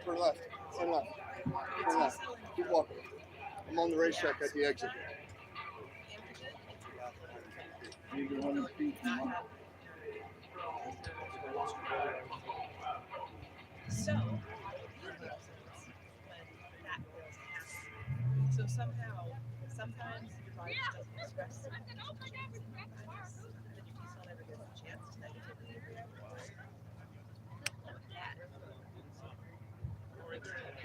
Turn left. Turn left. Turn left. Keep walking. I'm on the racetrack at the exit. Maybe 1 feet. So somehow, sometimes your body just doesn't express it. And then you just don't ever get a chance to negatively react.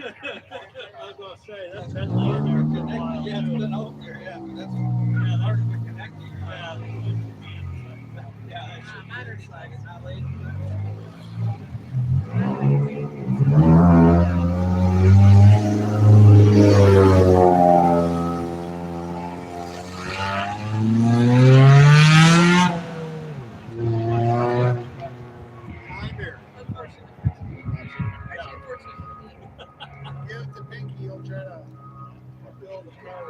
I was going to say, that's Pennel in there for a while. Yeah, it's been out there, yeah. That's hard to connect. Yeah, Matters like it's not late. Give the pinky, he'll try to build the car.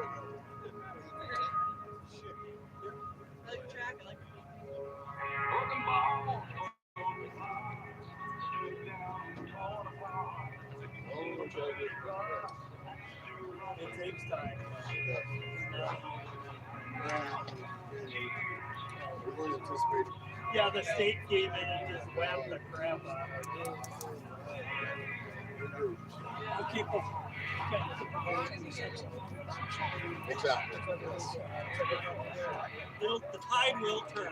I like the track, I like the it takes time. Yeah, the state came in and just whammed the crap out of it. We'll keep the Exactly. the tide will turn.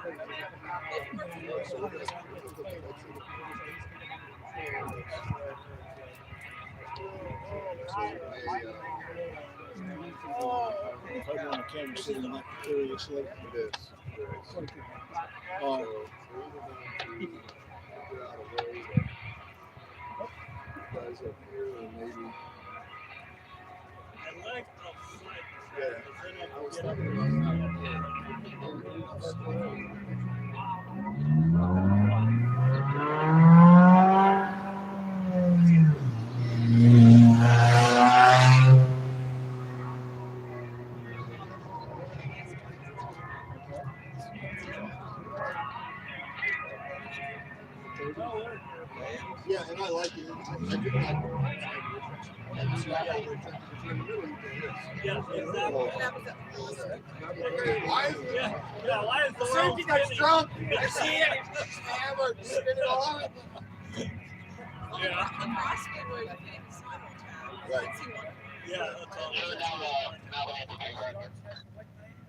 I want a camera sitting that curiously. It is. Guys up here, and maybe. I like outside. Yeah. I was talking yeah, and I like it. I do like it. Yeah, exactly. Why is the world that's drunk? I see it. Hammer, spin it on. Lacrosse Speedway, you can't see the whole town. Right. Yeah, that's all.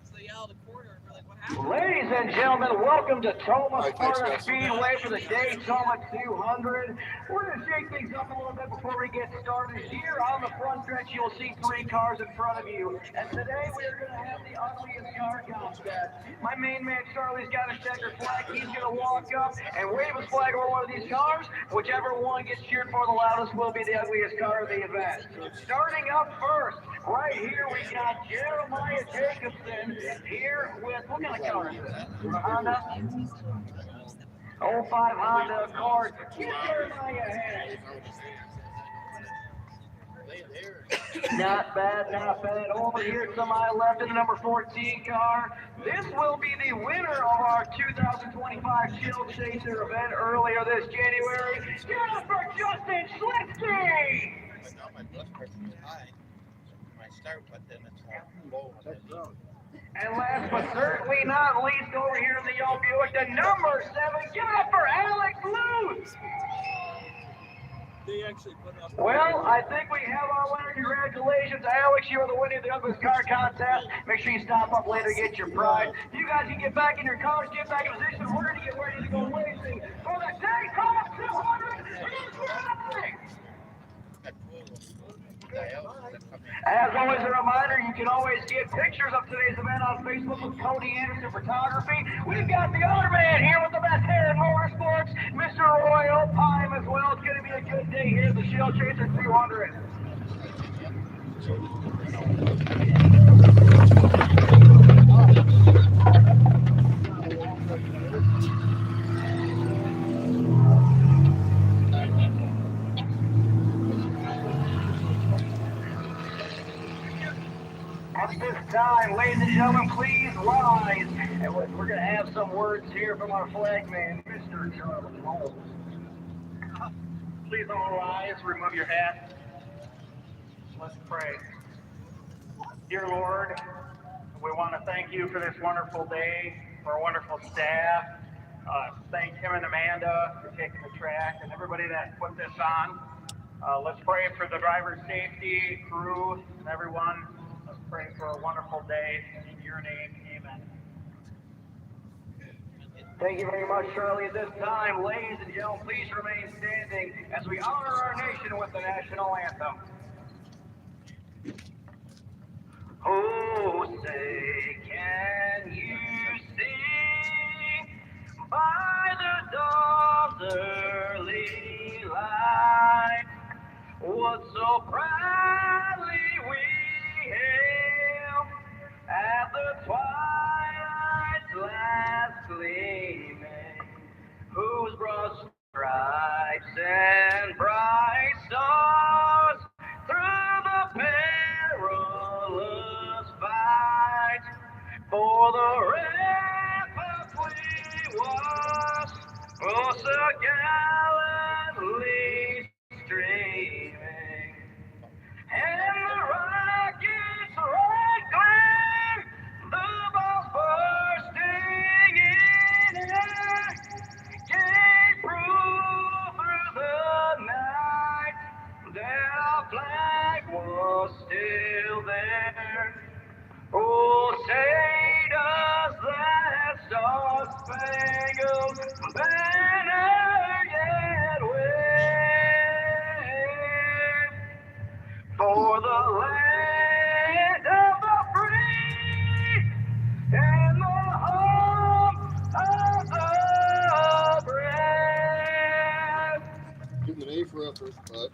So they yelled a quarter, and we're like, what happened? Ladies and gentlemen, welcome to Tomah Sparta Speedway for the DayTomah 200. We're going to shake things up a little bit before we get started. Here on the front stretch, you'll see 3 cars in front of you. And today we are going to have the ugliest car contest. My main man Charlie's got a checker flag. He's going to walk up and wave his flag over one of these cars. Whichever one gets cheered for the loudest will be the ugliest car of the event. Starting up first, right here we got Jeremiah Jacobson here with, what kind of car is this? Honda? 05 Honda Accord. Get Jeremiah ahead. Not bad, not bad. Over here to my left in the number 14 car. This will be the winner of our 2025 Chill Chaser event earlier this January. Give it up for Justin Schlitsky! And last but certainly not least, over here in the yellow Buick, the number 7, give it up for Alex Luce! They actually put up. Well, I think we have our winner. Congratulations, Alex. You are the winner of the Ugliest Car Contest. Make sure you stop up later, get your prize. You guys can get back in your cars, get back in position. We're going to get ready to go racing for the DayTomah 200 in Norway. As always, a reminder, you can always get pictures of today's event on Facebook with Cody Anderson Photography. We've got the other man here with the best hair in motorsports, Mr. Roy Opheim as well. It's going to be a good day here at the Shell Chaser 200. At this time, ladies and gentlemen, please rise. And we're going to have some words here from our flag man, Mr. Charlie Holmes. Please all rise, remove your hat. Let's pray. Dear Lord, we want to thank you for this wonderful day, for our wonderful staff. Thank Tim and Amanda for taking the track and everybody that put this on. Let's pray for the driver's safety, crew, and everyone. Let's pray for a wonderful day. In your name, amen. Thank you very much, Charlie. At this time, ladies and gentlemen, please remain standing as we honor our nation with the national anthem. Oh, say, can you see by the dawn's early light what so proudly we hailed at the twilight's last gleaming, whose broad stripes and bright stars through the perilous fight for the Republic we was, oh, so gallantly streaming, and the rocket's red glare, the balls bursting in air, gave proof through the night that our flag was still there. Oh, say does that star-spangled banner yet wave for the land of the free and the home of the brave? Give them an A for effort, but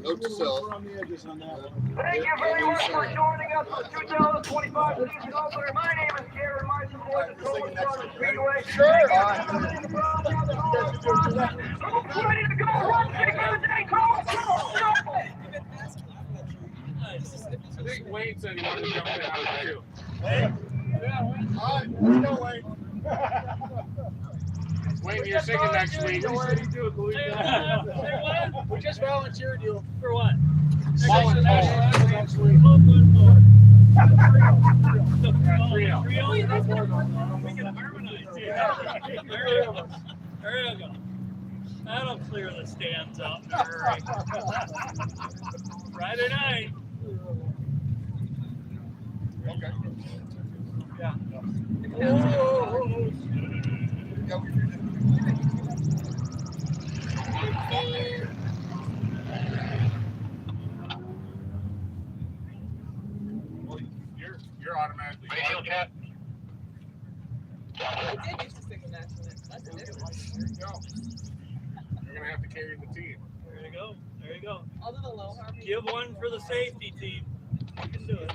note to self. We're on the edges on that one. Thank you very much for joining us for the 2025 season opener. My name is Gary Myson, boys at Tomah Sparta Speedway. Sure. Ready to go, run, take for the DayTomah. I think Wayne said he wanted to jump in on it too. All right, let's go, Wayne. Wayne, you're singing next week. We just volunteered you. For what? Next week. Trio. We can harmonize. Yeah. There you go. That'll clear the stands out in a hurry. Friday night. Okay. Yeah. Yeah, we did it. Well, you're automatically. Untitled Chapter. I did used to sing the national anthem. That's a different one. There you go. You're gonna have to carry the team. There you go. There you go. I'll do the low harmony. Give one for the safety team. You can do it.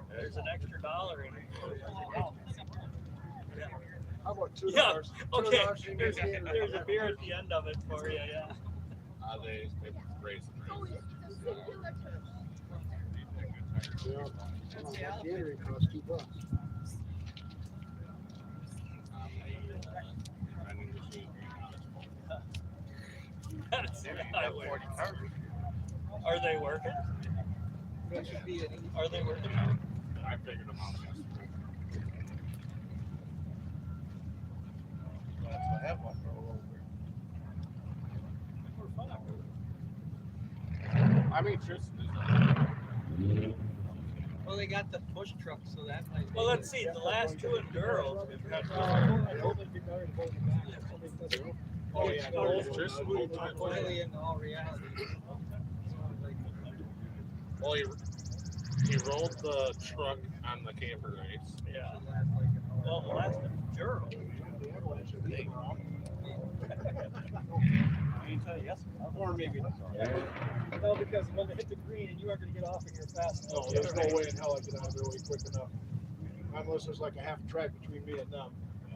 There's an extra $1 in it. How about $2? Yeah, okay. $2 There's a beer at the end of it for you, yeah. They raise the Gatorade costs $2. That's highway. Are they working? Are they working? I figured them out yesterday. I have one for a little bit. I mean, Tristan is. Well, they got the push truck, so that might. Well, let's see. The last two enduros we've had. Oh, yeah. Tristan will time. Really, in all reality. Well, he rolled the truck on the camper race. Yeah. Well, the last enduro. Or maybe not. No, because when they hit the green and you are going to get off and you're fast. No, there's no way in hell I get out of there way quick enough. Unless there's like a half track between me and them.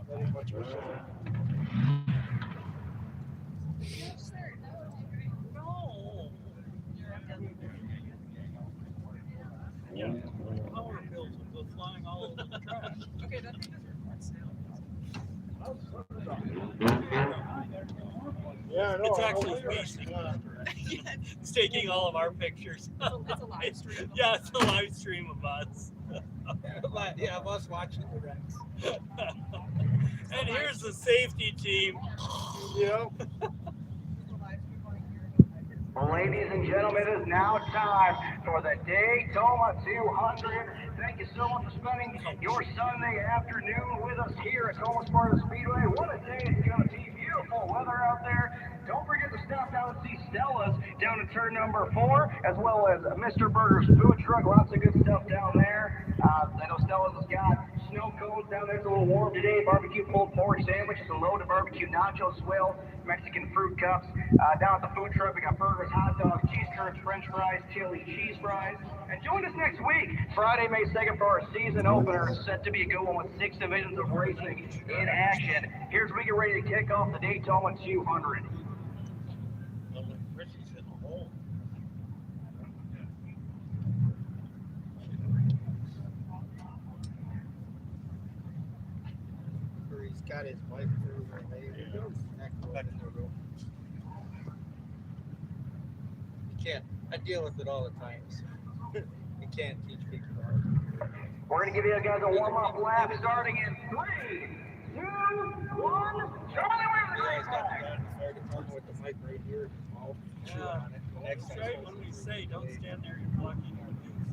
That ain't much of a shot. Yeah, I know. It's I actually wonder. me sitting Yeah. it's taking all of our pictures. It's a live stream. Yeah, it's a live stream of us. Yeah, of us watching the wrecks. And here's the safety team. Yeah. Well, ladies and gentlemen, it is now time for the DayTomah 200. Thank you so much for spending your Sunday afternoon with us here at Tomah Sparta Speedway. What a day it's going to be. Beautiful weather out there. Don't forget to stop down and see Stella's down in turn number 4, as well as Mr. Burger's food truck. Lots of good stuff down there. I know Stella's has got snow cones down there. It's a little warm today. Barbecue pulled pork sandwiches, a load of barbecue nachos, swill, Mexican fruit cups. Down at the food truck, we got burgers, hot dogs, cheese curds, french fries, chili cheese fries. And join us next week, Friday, May 2nd, for our season opener. Set to be a good one with 6 divisions of racing in action. Here's we get ready to kick off the DayTomah 200. Richie's in the hole. Where he's got his wife through her leg. Back in the room. You can't. I deal with it all the time. So. You can't teach people. We're going to give you guys a warm-up lap starting in 3, 2, 1. Charlie, You guys got the guy in the fire department with the mic right here. I'll chew on it. The next time. Right when we say, don't stand there, you're blocking our views.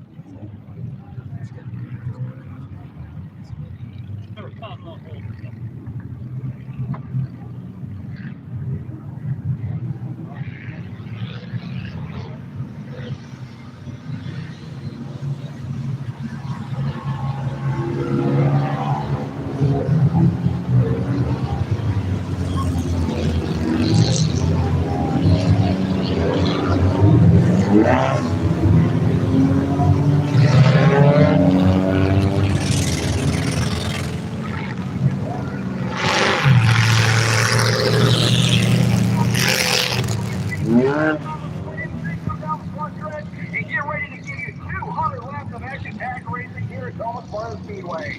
Around the whole. And get ready to give you 200 laps of action-packed racing here at Tomah Sparta Speedway.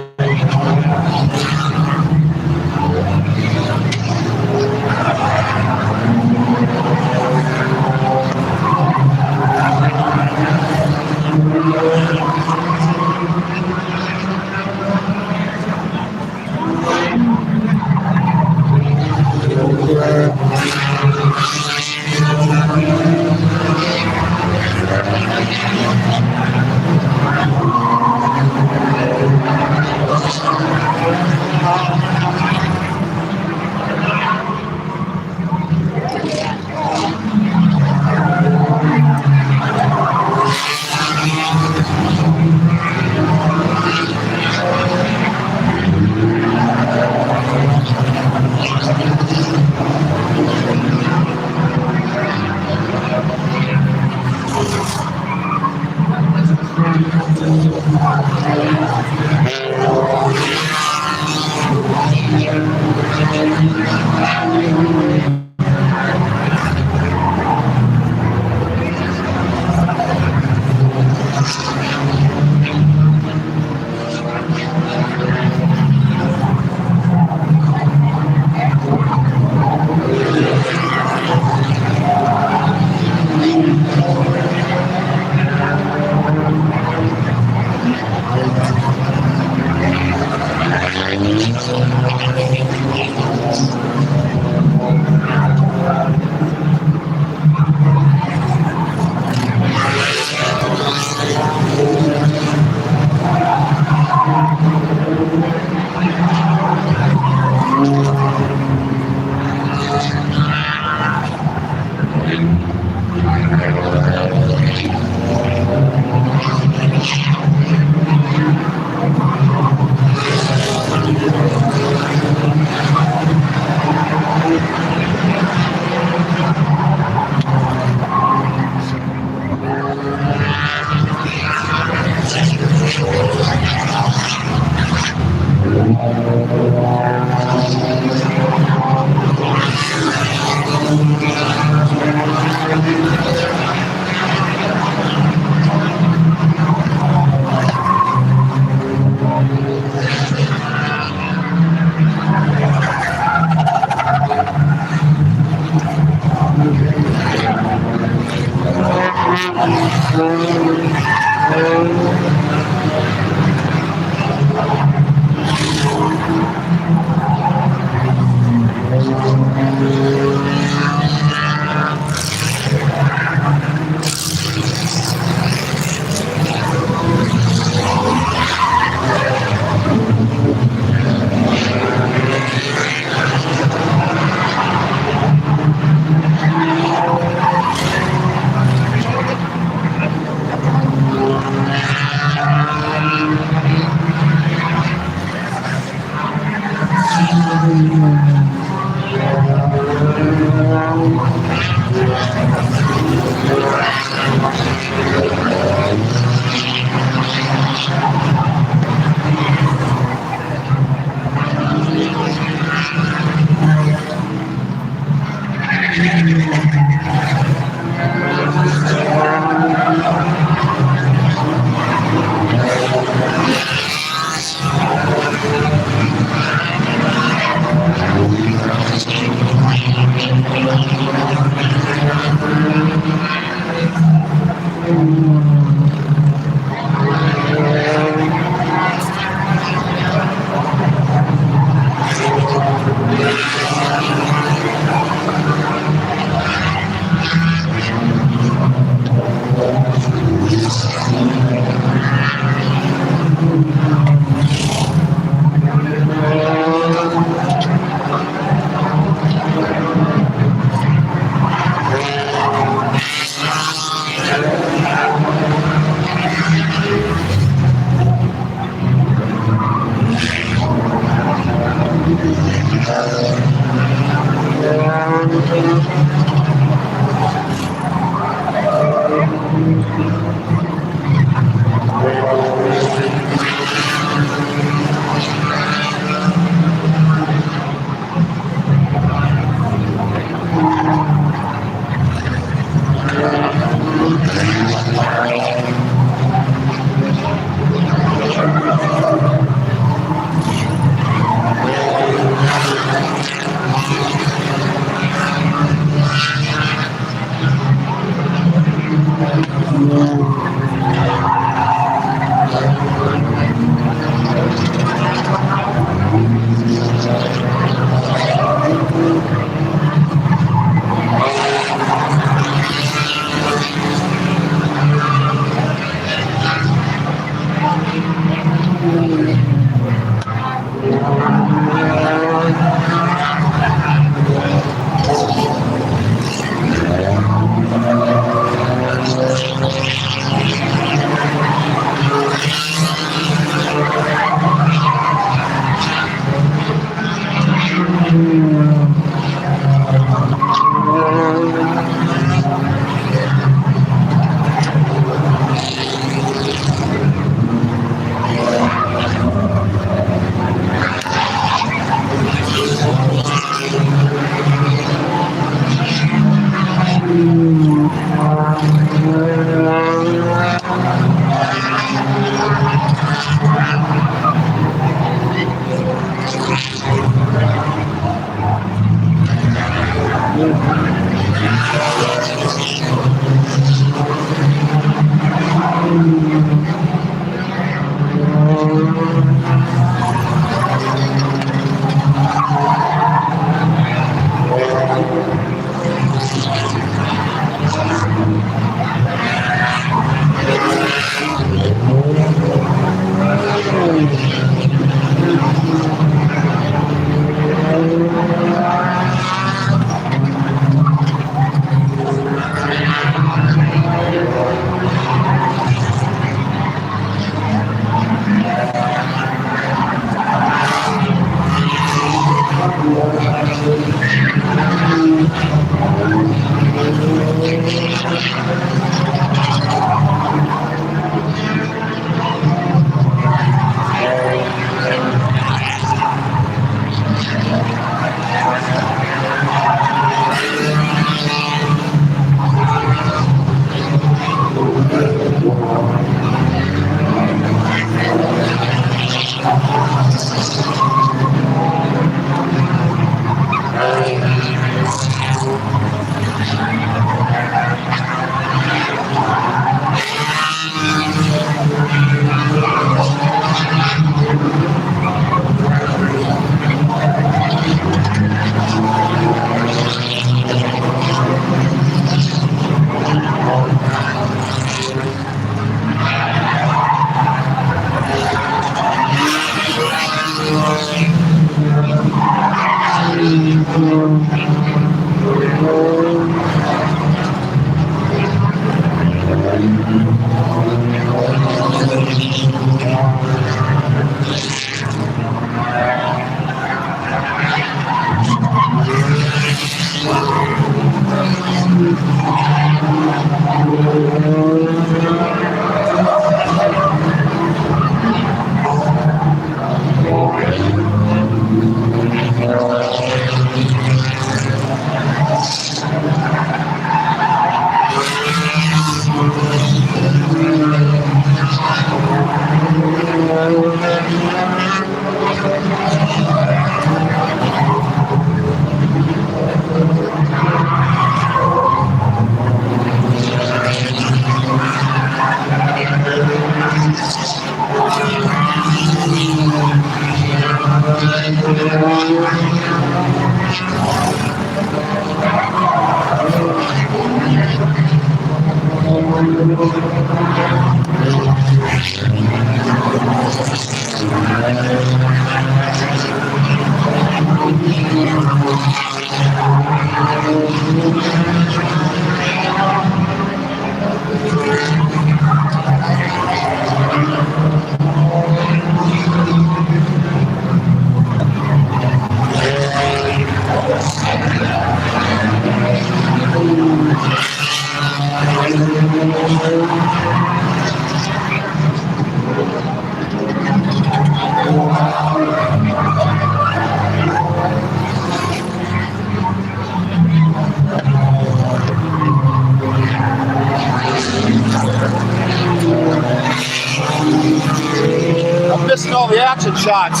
I'm missing all the action shots,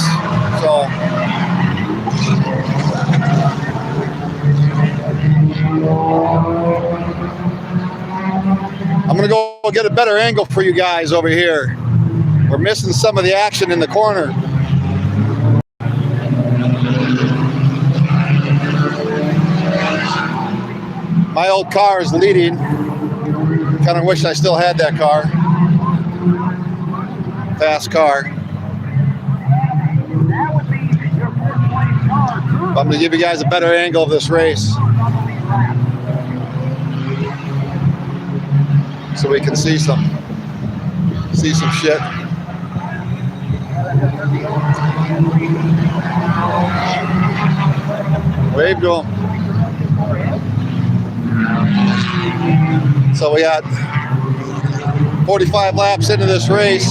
so. I'm gonna go get a better angle for you guys over here. We're missing some of the action in the corner. My old car is leading. Kind of wish I still had that car. Fast car. I'm going to give you guys a better angle of this race so we can see some shit. Wave to 'em. So we got 45 laps into this race.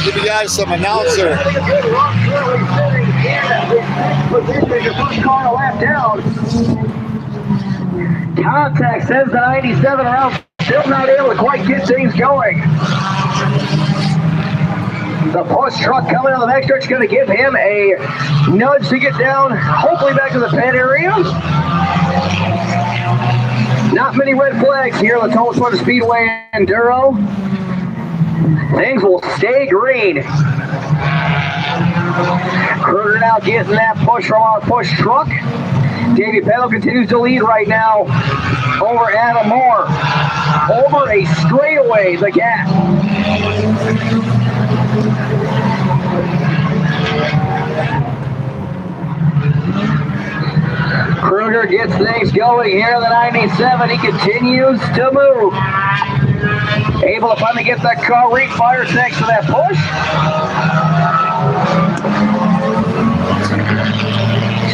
Give you guys some announcer. Contact says the 97 around, still not able to quite get things going. The push truck coming on the next stretch, going to give him a nudge to get down, hopefully back to the pen area. Not many red flags here on the Tomah Sparta Speedway Enduro. Things will stay green. Kruger now getting that push from our push truck. Davey Pennel continues to lead right now over Adam Moore. Over a straightaway, the gap. Kruger gets things going here in the 97. He continues to move. Able to finally get that car refired thanks to that push.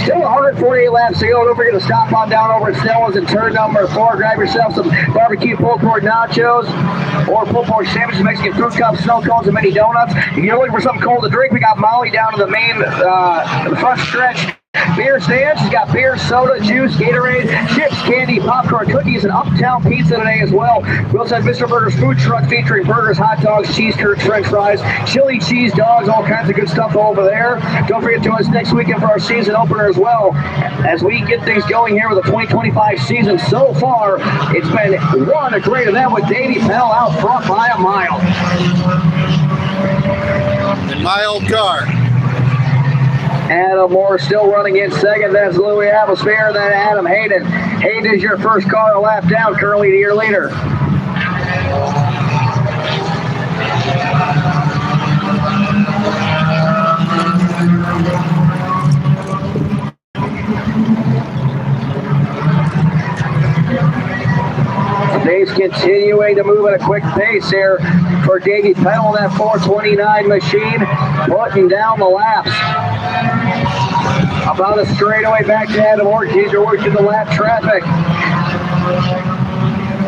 Still 148 laps to go. Don't forget to stop on down over at Stella's in turn number 4. Grab yourself some barbecue pulled pork nachos or pulled pork sandwiches, Mexican fruit cups, snow cones, and mini donuts. If you're looking for something cold to drink, we got Molly down to the main, the front stretch. Beer stands. She's got beer, soda, juice, Gatorade, chips, candy, popcorn, cookies, and Uptown Pizza today as well. We also have Mr. Burger's food truck featuring burgers, hot dogs, cheese curds, french fries, chili cheese dogs, all kinds of good stuff over there. Don't forget to join us next weekend for our season opener as well. As we get things going here with the 2025 season so far, it's been one great event with Davey Pennel out front by a mile. In my old car. Adam Moore still running in second. That's Louis Atmosphere. Then Adam Hayden. Hayden is your first car a lap down, currently to your leader. Dave's continuing to move at a quick pace here for Davey Pennel, that 429 machine, putting down the laps. About a straightaway back to Adam Ork. He's working the lap traffic.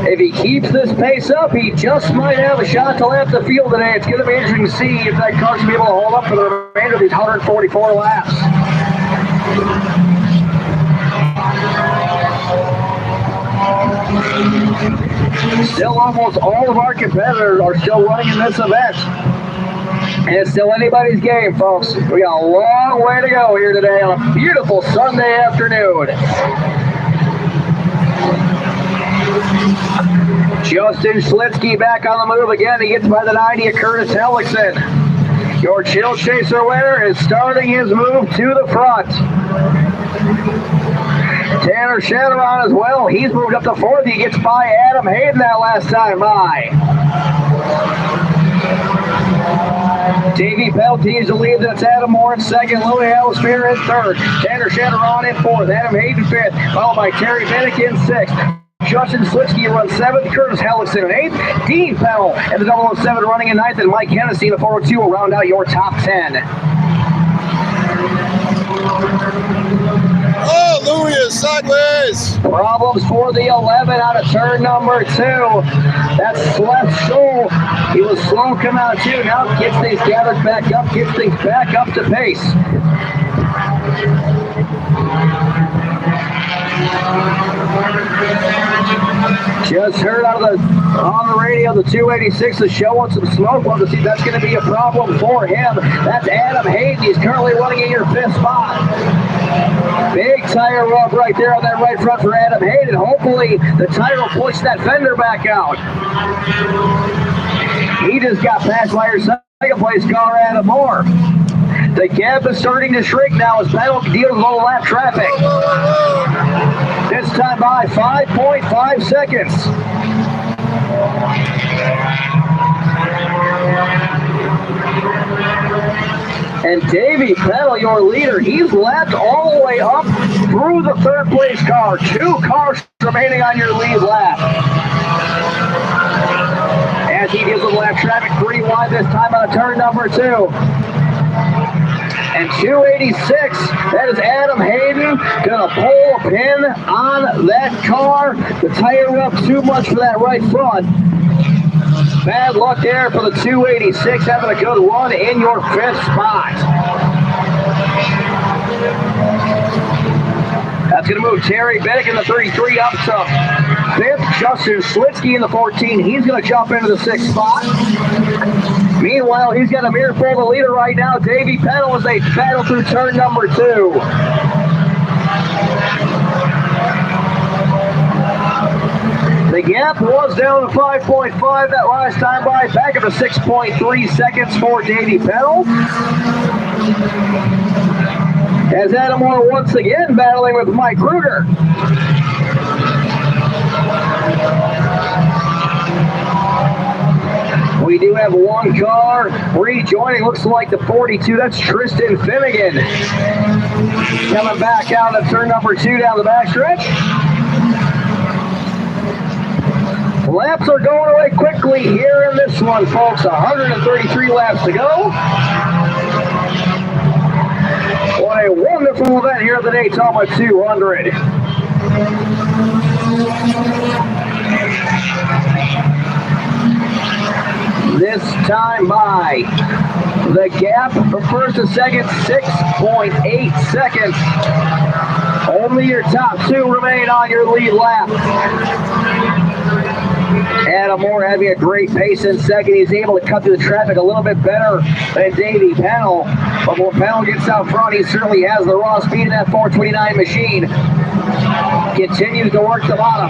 If he keeps this pace up, he just might have a shot to lap the field today. It's going to be interesting to see if that car's going to be able to hold up for the remainder of these 144 laps. Still, almost all of our competitors are still running in this event. And it's still anybody's game, folks. We got a long way to go here today on a beautiful Sunday afternoon. Justin Schlitzky back on the move again. He gets by the 90 of Curtis Hellickson. Your Chill Chaser winner is starting his move to the front. Tanner Shatteron as well. He's moved up to fourth. He gets by Adam Hayden that last time by. Davey Pell teams the lead. That's Adam Moore in second. Louis Atmosphere in third. Tanner Shatteron in fourth. Adam Hayden fifth. Followed by Terry Bennett in sixth. Justin Slitsky runs seventh. Curtis Hellickson in eighth. Dean Pennel and the 007 running in ninth. And Mike Hennessy in the 402 will round out your top 10. Oh, Louis is sideways. Problems for the 11 out of turn number 2. That's left Scholl. He was slow coming out of 2. Now gets things gathered back up, gets things back up to pace. Just heard on the radio, the 286 is showing some smoke. We'll see if that's going to be a problem for him. That's Adam Hayden. He's currently running in your 5th spot. Big tire rub right there on that right front for Adam Hayden. Hopefully the tire will push that fender back out. He just got passed by your second place car, Adam Moore. The gap is starting to shrink now as Pennel deals with low lap traffic. This time by 5.5 seconds. And Davey Pennel, your leader, he's lapped all the way up through the 3rd place car. 2 cars remaining on your lead lap. As he deals with lap traffic 3 wide this time on turn number 2. And 286, that is Adam Hayden, gonna pull a pin on that car. The tire up too much for that right front. Bad luck there for the 286, having a good run in your 5th spot. That's going to move Terry Bennett in the 33 up to 5th. Justin Slitsky in the 14. He's going to jump into the 6th spot. Meanwhile, he's got a mirror full of the leader right now. Davey Pennel as they battle through turn number 2. The gap was down to 5.5 that last time by. Back up to 6.3 seconds for Davey Pennel. As Adam Moore once again battling with Mike Kruger. We do have 1 car rejoining. Looks like the 42. That's Tristan Finnegan. Coming back out of turn number 2 down the backstretch. Laps are going away quickly here in this one, folks. 133 laps to go. What a wonderful event here at the DayTomah 200. This time by the gap from 1st to 2nd, 6.8 seconds. Only your top 2 remain on your lead lap. Adam Moore having a great pace in 2nd. He's able to cut through the traffic a little bit better than Davey Pennel. But when Pennel gets out front, he certainly has the raw speed in that 429 machine. Continues to work the bottom.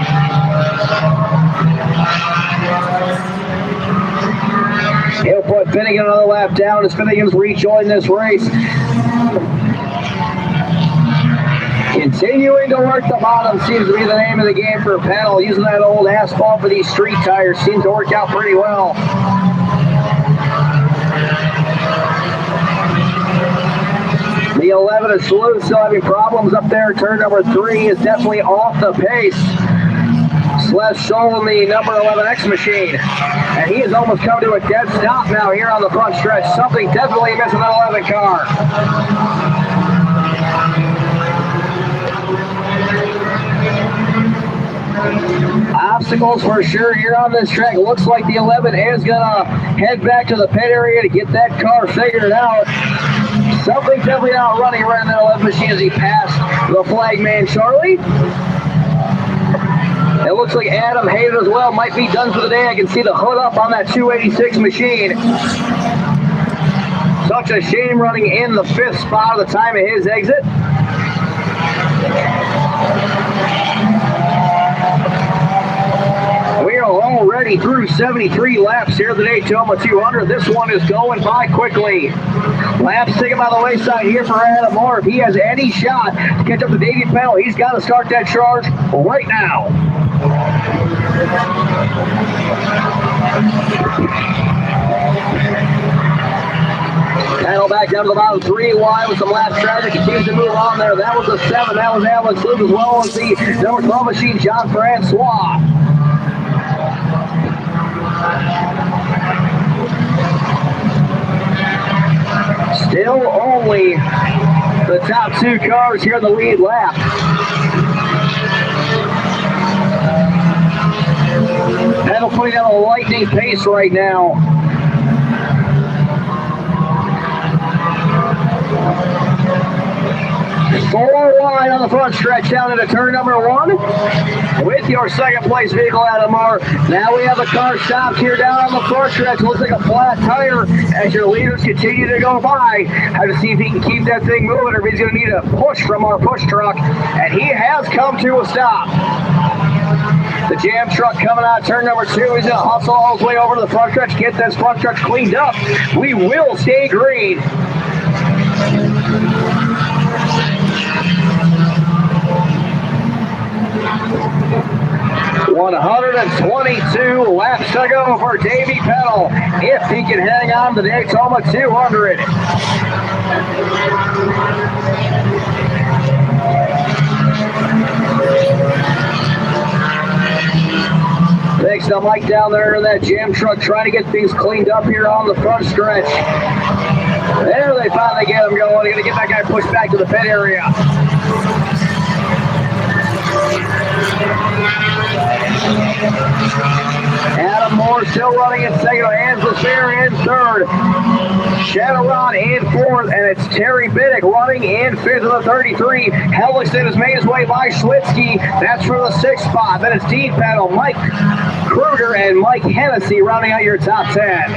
He'll put Finnegan another lap down as Finnegan's rejoined this race. Continuing to work the bottom seems to be the name of the game for Pennel. Using that old asphalt for these street tires seems to work out pretty well. The 11 is Salute still having problems up there. Turn number 3 is definitely off the pace. Slash Shoal in the number 11X machine. And he has almost come to a dead stop now here on the front stretch. Something definitely missing that 11 car. Obstacles for sure here on this track. Looks like the 11 is going to head back to the pit area to get that car figured out. Something definitely not running right in that 11 machine as he passed the flag man Charlie. It looks like Adam Hayden as well might be done for the day. I can see the hood up on that 286 machine. Such a shame running in the 5th spot at the time of his exit. We are already through 73 laps here at the DayTomah 200. This one is going by quickly. Laps taken by the wayside here for Adam Moore. If he has any shot to catch up to Davey Pennel, he's got to start that charge right now. Pennel back down to the bottom 3 wide with some lap traffic. Continues to move on there. That was the 7. That was Alex Luke as well as the number 12 machine, John Francois. Still only the top 2 cars here in the lead lap. Pennel putting down a lightning pace right now. Four wide on the front stretch down into turn number 1 with your second place vehicle, Adam Moore. Now we have a car stopped here down on the front stretch. Looks like a flat tire as your leaders continue to go by. Have to see if he can keep that thing moving or if he's going to need a push from our push truck. And he has come to a stop. The jam truck coming out turn number 2. He's going to hustle all his way over to the front stretch, get this front stretch cleaned up. We will stay green. 122 laps to go for Davey Pennel if he can hang on to the DayTomah 200. Thanks to Mike down there in that jam truck trying to get things cleaned up here on the front stretch. There they finally get him going. They're going to get that guy pushed back to the pit area. Adam Moore still running in second. Angela Fair in third. Shadowron in 4th, and it's Terry Biddick running in 5th of the 33. Hellickson has made his way by Schwitzky. That's for the 6th spot. Then it's Dean Pennel, Mike Kruger, and Mike Hennessy rounding out your top 10.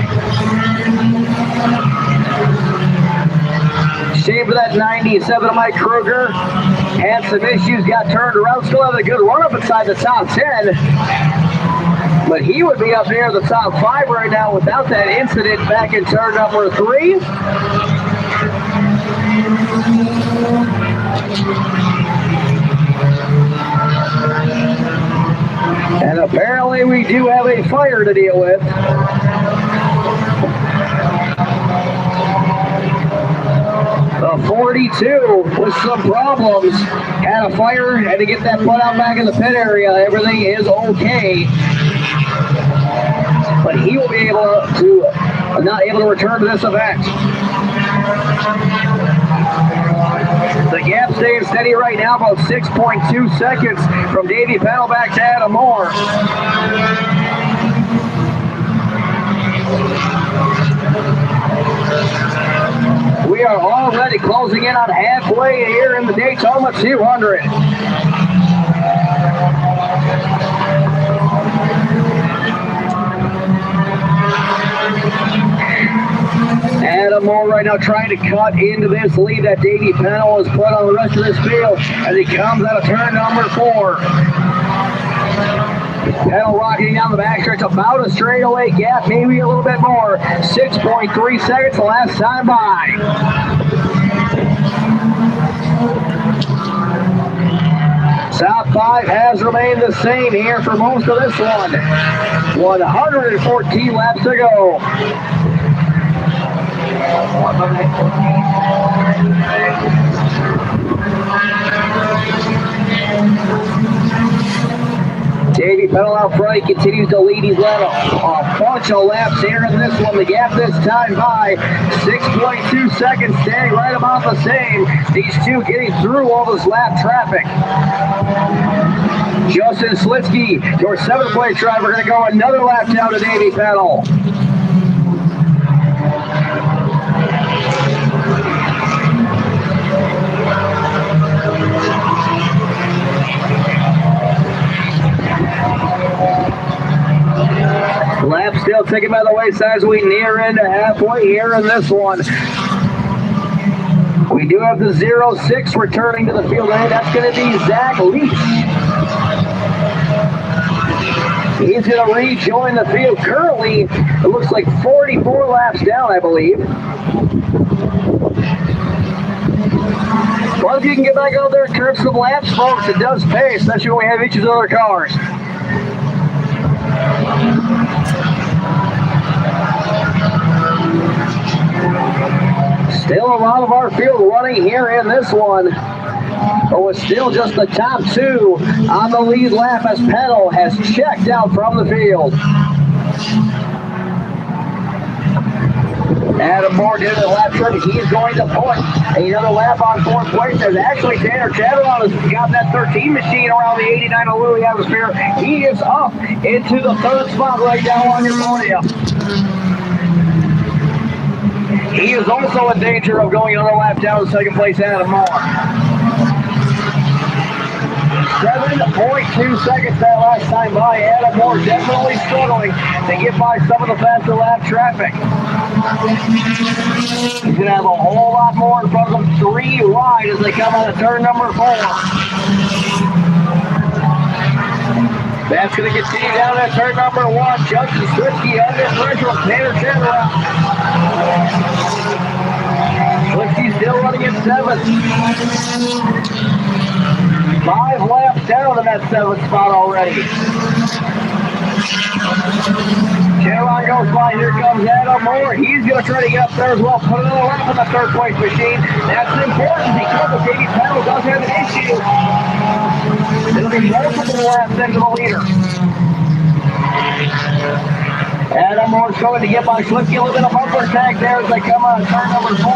Shame for that 97 of Mike Kruger. Had some issues, got turned around. Still have a good run up inside the top 10. But he would be up near the top 5 right now without that incident back in turn number 3. And apparently we do have a fire to deal with. The 42 with some problems. Had a fire, had to get that put out back in the pit area. Everything is okay. But he will be able to not able to return to this event. The gap stays steady right now, about 6.2 seconds from Davey Pennel back to Adam Moore. We are already closing in on halfway here in the DayTomah 200. Adam Moore right now trying to cut into this lead that Davey Pennel has put on the rest of this field as he comes out of turn number 4. Pennel rocking down the backstretch, about a straightaway gap, maybe a little bit more. 6.3 seconds the last time by. Top 5 has remained the same here for most of this one. 114 laps to go. Davey Pennel out front. He continues to lead. He's led a bunch of laps here in this one. The gap this time by 6.2 seconds, staying right about the same. These two getting through all this lap traffic. Justin Slitsky, your 7th-place driver, going to go another lap down to Davey Pennel. Lap still taken by the wayside as we near into halfway here in this one. We do have the 06 returning to the field today. That's going to be Zach Leach. He's going to rejoin the field. Currently, it looks like 44 laps down, I believe. Well, if you can get back out there and turn some laps, folks, it does pay, especially when we have each of the other cars. Still a lot of our field running here in this one. But it's still just the top 2 on the lead lap as Pennel has checked out from the field. Adam Moore did the lap trip. He is going to put another lap on 4th place. There's actually Tanner Chatterall has got that 13 machine around the 89 of Louis atmosphere. He is up into the 3rd spot right now on your podium. He is also in danger of going another lap down to 2nd place, Adam Moore. 7.2 seconds that last time by. Adam Moore definitely struggling to get by some of the faster lap traffic. He's going to have a whole lot more in front of him, 3 wide as they come out of turn number 4. That's going to continue down at turn number 1. Justin Switsky under pressure from Tanner Chatterall. Switsky still running in 7th. 5 laps down in that 7th spot already. Chatterall goes by. Here comes Adam Moore. He's going to try to get up there as well. Put another lap on the 3rd place machine. That's important because the Davey Pennel does have an issue. It'll be multiple laps into the leader. Adam Moore's going to get by Switsky. A little bit of bumper tag there as they come on turn number 4.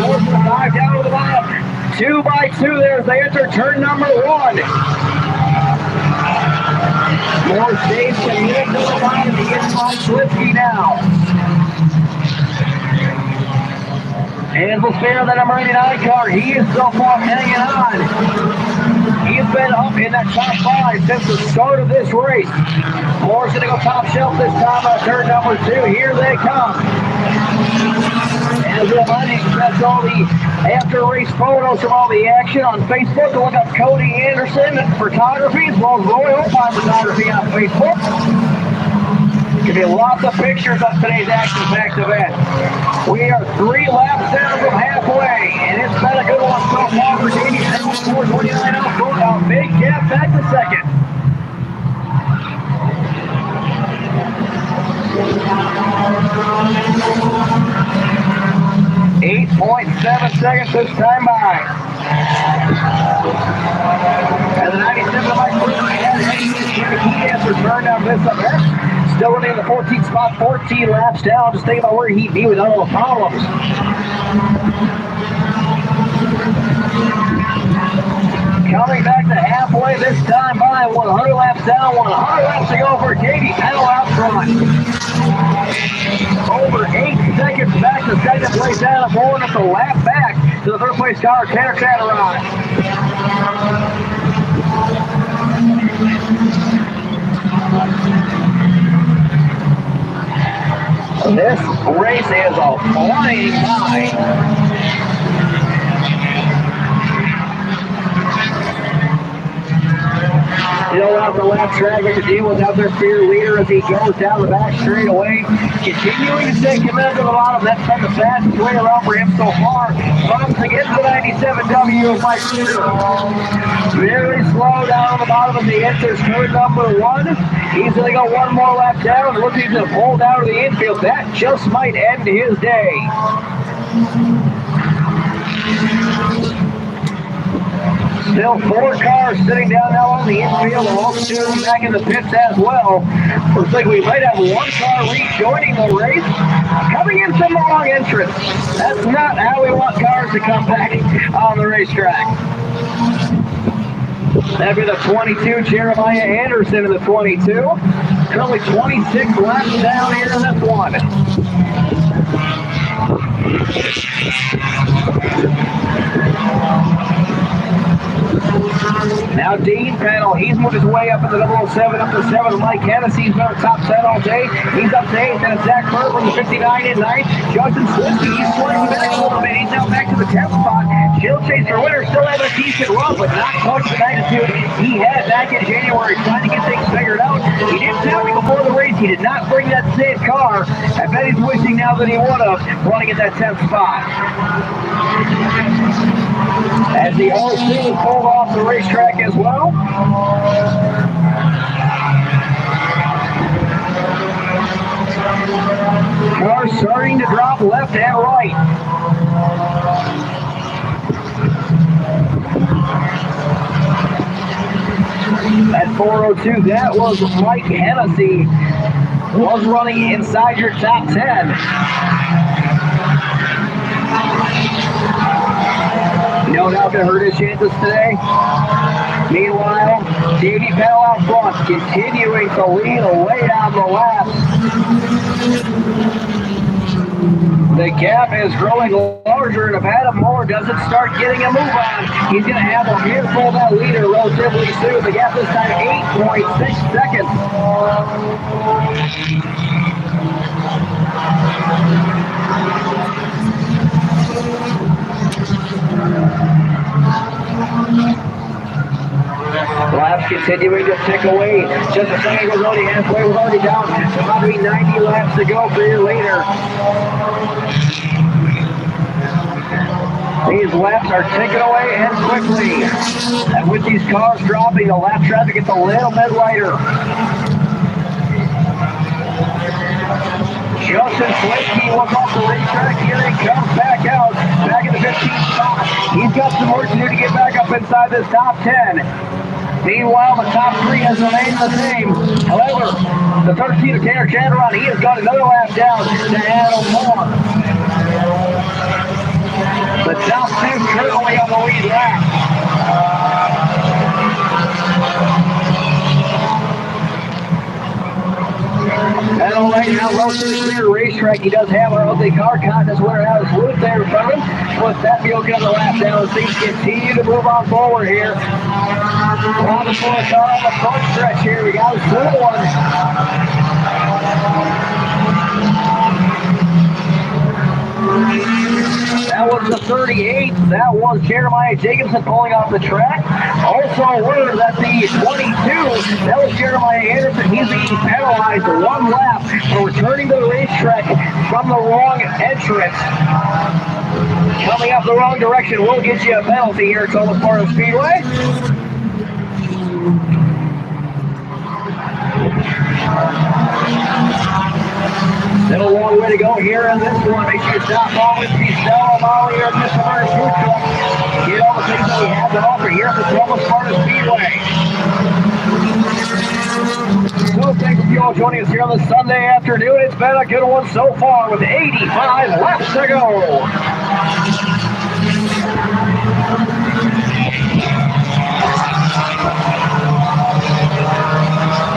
Force the dive down to the bottom. 2 by 2 there as they enter turn number 1. Moore stays committed to the bottom. He gets by Switsky now. Ansel Spear, the number 89 car. He is so far hanging on. He's been up in that top 5 since the start of this race. Moore's going to go top shelf this time on turn number 2. Here they come. As a reminder, you can catch all the after-race photos from all the action on Facebook. Look up Cody Anderson Photography as well as Roy Opine Photography on Facebook. Give you lots of pictures of today's action-packed event. We are 3 laps down from halfway, and it's been a good one so far for Davey Pennel. 429 out front, a big gap back to 2nd. .7 seconds this time by. And the 97 of Mike he has returned on this event. Still running in the 14th spot, 14 laps down. Just think about where he'd be with all the problems. Coming back to halfway this time by. 100 laps down, 100 laps to go for Davey Pennel out front. Over 8 seconds back to 2nd place Adam Moore, and it's a lap back to the 3rd place car, Tanner Chatterall. This race is a flying by. Still out the lap traffic to deal with out their fear leader as he goes down the back straightaway. Continuing to stay committed to the bottom. That's been the fastest way around for him so far. Bumps against the 97W of Mike Shooter. Very slow down on the bottom of the enters turn number 1. He's going to go one more lap down, looking to pull down to the infield. That just might end his day. Still 4 cars sitting down now on the infield, all 2 back in the pits as well. Looks like we might have 1 car rejoining the race. Coming in from the wrong entrance. That's not how we want cars to come back on the racetrack. That'd be the 22, Jeremiah Anderson in the 22. Currently 26 laps down here in this one. Now Dean Pennel, he's moved his way up into the 007, up to 7. Mike Hennessy's been on top 10 all day. He's up to 8th, and it's Zach Burton from the 59 in 9th. Justin Swinsky, he's swinging back a little bit. He's now back to the 10th spot. Shield Chase for winner, still having a decent run, but not close to the magnitude he had back in January, trying to get things figured out. He did tell me before the race he did not bring that same car. I bet he's wishing now that he would have, wanting to get that 10th spot. As the whole team pulled off the racetrack as well. Cars starting to drop left and right. At 402, that was Mike Hennessy. Was running inside your top 10. No doubt going to hurt his chances today. Meanwhile, Davey Pennel out front, continuing to lead away down the lap. The gap is growing larger, and if Adam Moore doesn't start getting a move on, he's going to have a handful of that leader relatively soon. The gap this time 8.6 seconds. Laps continuing to tick away. Just a second was already halfway. We're already down to probably 90 laps to go for your leader. These laps are ticking away and quickly. And with these cars dropping, the lap traffic gets a little bit lighter. Justin Swinsky was off the racetrack. Here he comes back out. Back in the 15th spot. He's got some work to do to get back up inside this top 10. Meanwhile, the top 3 has remained the same. However, the 13 of Tanner Chatteron, he has got another lap down to Adam Moore. The top 2 currently on the lead lap. And all right now, relatively clear racetrack. He does have our ugly car contest winner out his loop there in front of him. With that, he'll get the lap down as things continue to move on forward here. Round the fourth car on the front stretch here. We got a full one. That was the 38. That was Jeremiah Jacobson pulling off the track. Also word that the 22, that was Jeremiah Anderson. He's being penalized 1 lap for returning to the racetrack from the wrong entrance. Coming up the wrong direction will get you a penalty here at Tomah Sparta Speedway. Still a long way to go here in this one. Make sure you stop all with the Stella Molly or Mr. Murray Food Truck. Get all the things that we have to offer here at the Tomah Sparta Speedway. So thank you all joining us here on this Sunday afternoon. It's been a good one so far with 85 laps to go.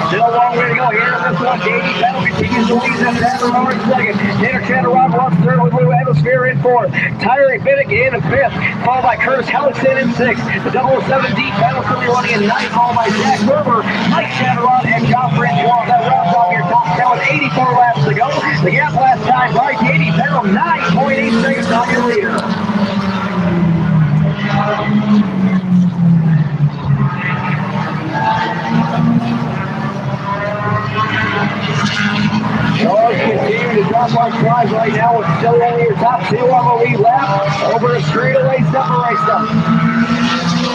Still a long way to go here in this one. Davey Pennel continues to lead this Chatteron in second. Tanner Chatteron runs third with Blue Atmosphere in fourth. Tyree Biddick in fifth, followed by Curtis Hellickson in sixth. The 007 Deep Pennel currently running in ninth, followed by Jack Berber, Mike Chatteron, and John French. That rounds off your top 10 with 84 laps to go. The gap last time by Davey Pennel, 9.8 seconds on your leader. Cars continue to drop like flies right now with still only your top 2 on the lead lap over a straightaway separation.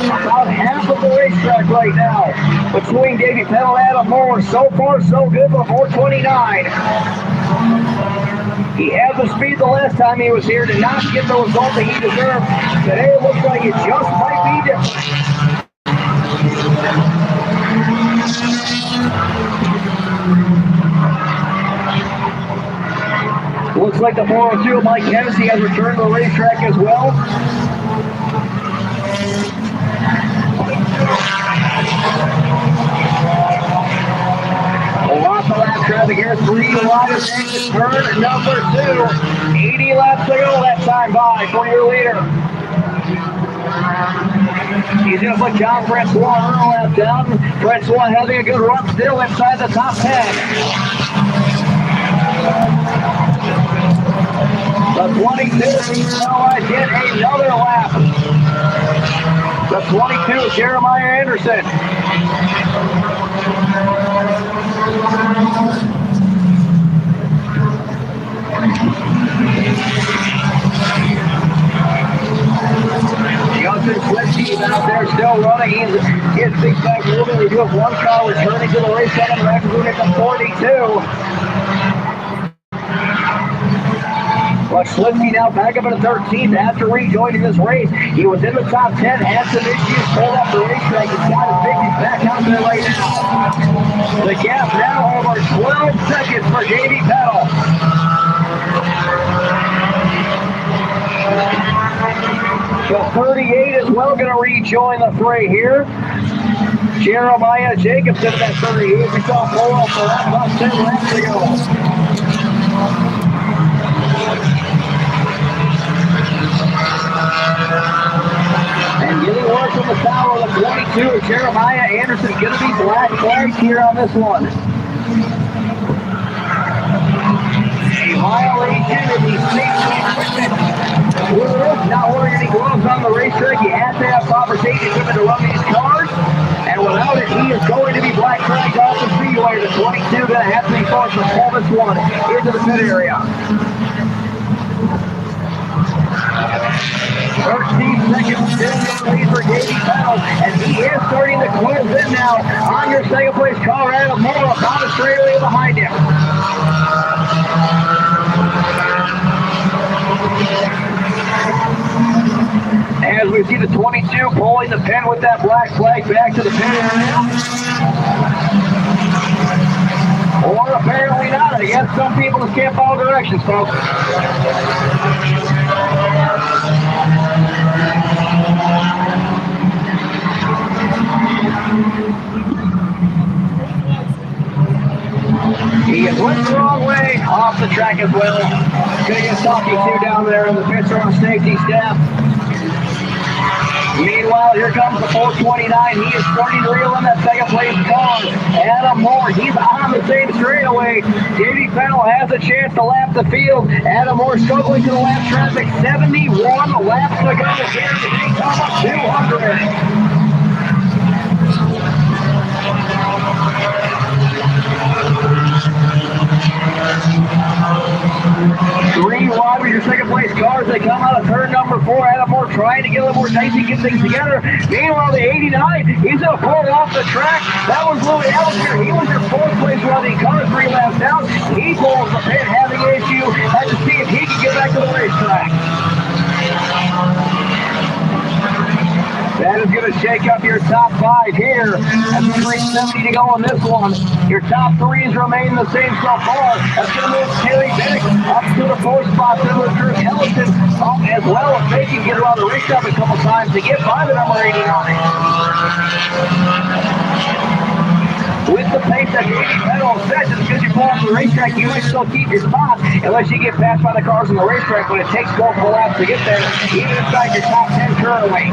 about half of the racetrack right now between Davey, Pennel, and Adam Moore. So far, so good for 429. He had the speed the last time he was here, did not get the result that he deserved. Today it looks like it just might be different. Looks like the 402 of Mike Hennessy has returned to the racetrack as well. Lots of lap traffic here. 3 wide exit turn number 2. 80 laps to go that time by for your leader. He's going to put John Francois lap down. Francois having a good run still inside the top 10. The 22 get another lap. The 22, Jeremiah Anderson. Justin Swifty out there still running. He's big back moving. We do have one car returning to the race on the back room at the 42. But Swifty now back up in the 13th after rejoining this race. He was in the top 10, had some issues, pulled off the racetrack. He's got his big back out there right now. The gap now over 12 seconds for Davey Pennel. The 38 is well going to rejoin the fray here. Jeremiah Jacobson at that 38. We saw pull off for that about 10 laps ago. And getting work from the tower of the 22, Jeremiah Anderson going to be black flagged here on this one. A violation of the safety equipment. Not wearing any gloves on the racetrack. You have to have proper safety equipment to run these cars. And without it, he is going to be black flagged off the speedway. The 22 going to have to be forced to pull this one into the pit area. 13 seconds still in the lead for Davey Pennel, and he is starting to close in now on your second place car, Adam Moore, about a straightaway behind him. As we see the 22 pulling the pin with that black flag back to the pin area. Or apparently not. I guess some people just can't follow directions, folks. He has went the wrong way off the track as well. Gonna get talking to down there in the pits on the safety staff. Meanwhile, here comes the 429. He is starting to reel in that second place car. Adam Moore, he's on the same straightaway. Davey Pennel has a chance to lap the field. Adam Moore struggling to the lap traffic. 71 laps to go here at the DayTomah 200. 3 wide with your second place cars. They come out of turn number 4. Adam Moore trying to get a little more dicey, get things together. Meanwhile, the 89, he's going to pull off the track. That was Louis Ellinger. He was your 4th place running car 3 laps down. He pulls the pit, having an issue. Had to see if he could get back to the racetrack. That is going to shake up your top 5 here. That's 370 to go on this one. Your top 3s remain the same so far. That's going to move Terry Bennett up to the 4th spot. Then with Drew Ellison up as well. If they can get around the racetrack a couple times to get by the number 89. With the pace that Davey Pennel says, just because you pull off the racetrack, you might still keep your spot unless you get passed by the cars on the racetrack, but it takes multiple laps to get there, even inside your top 10 currently.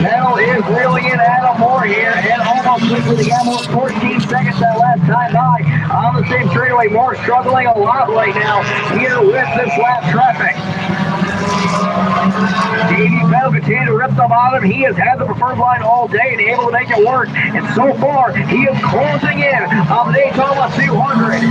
Pennel is reeling in Adam Moore here, and almost quickly the almost 14 seconds that last time by on the same straightaway. Moore struggling a lot right now here with this lap traffic. Davey Pennel continued to rip them on him. He has had the preferred line all day and able to make it work. And so far, he is closing in on the DayTomah 200.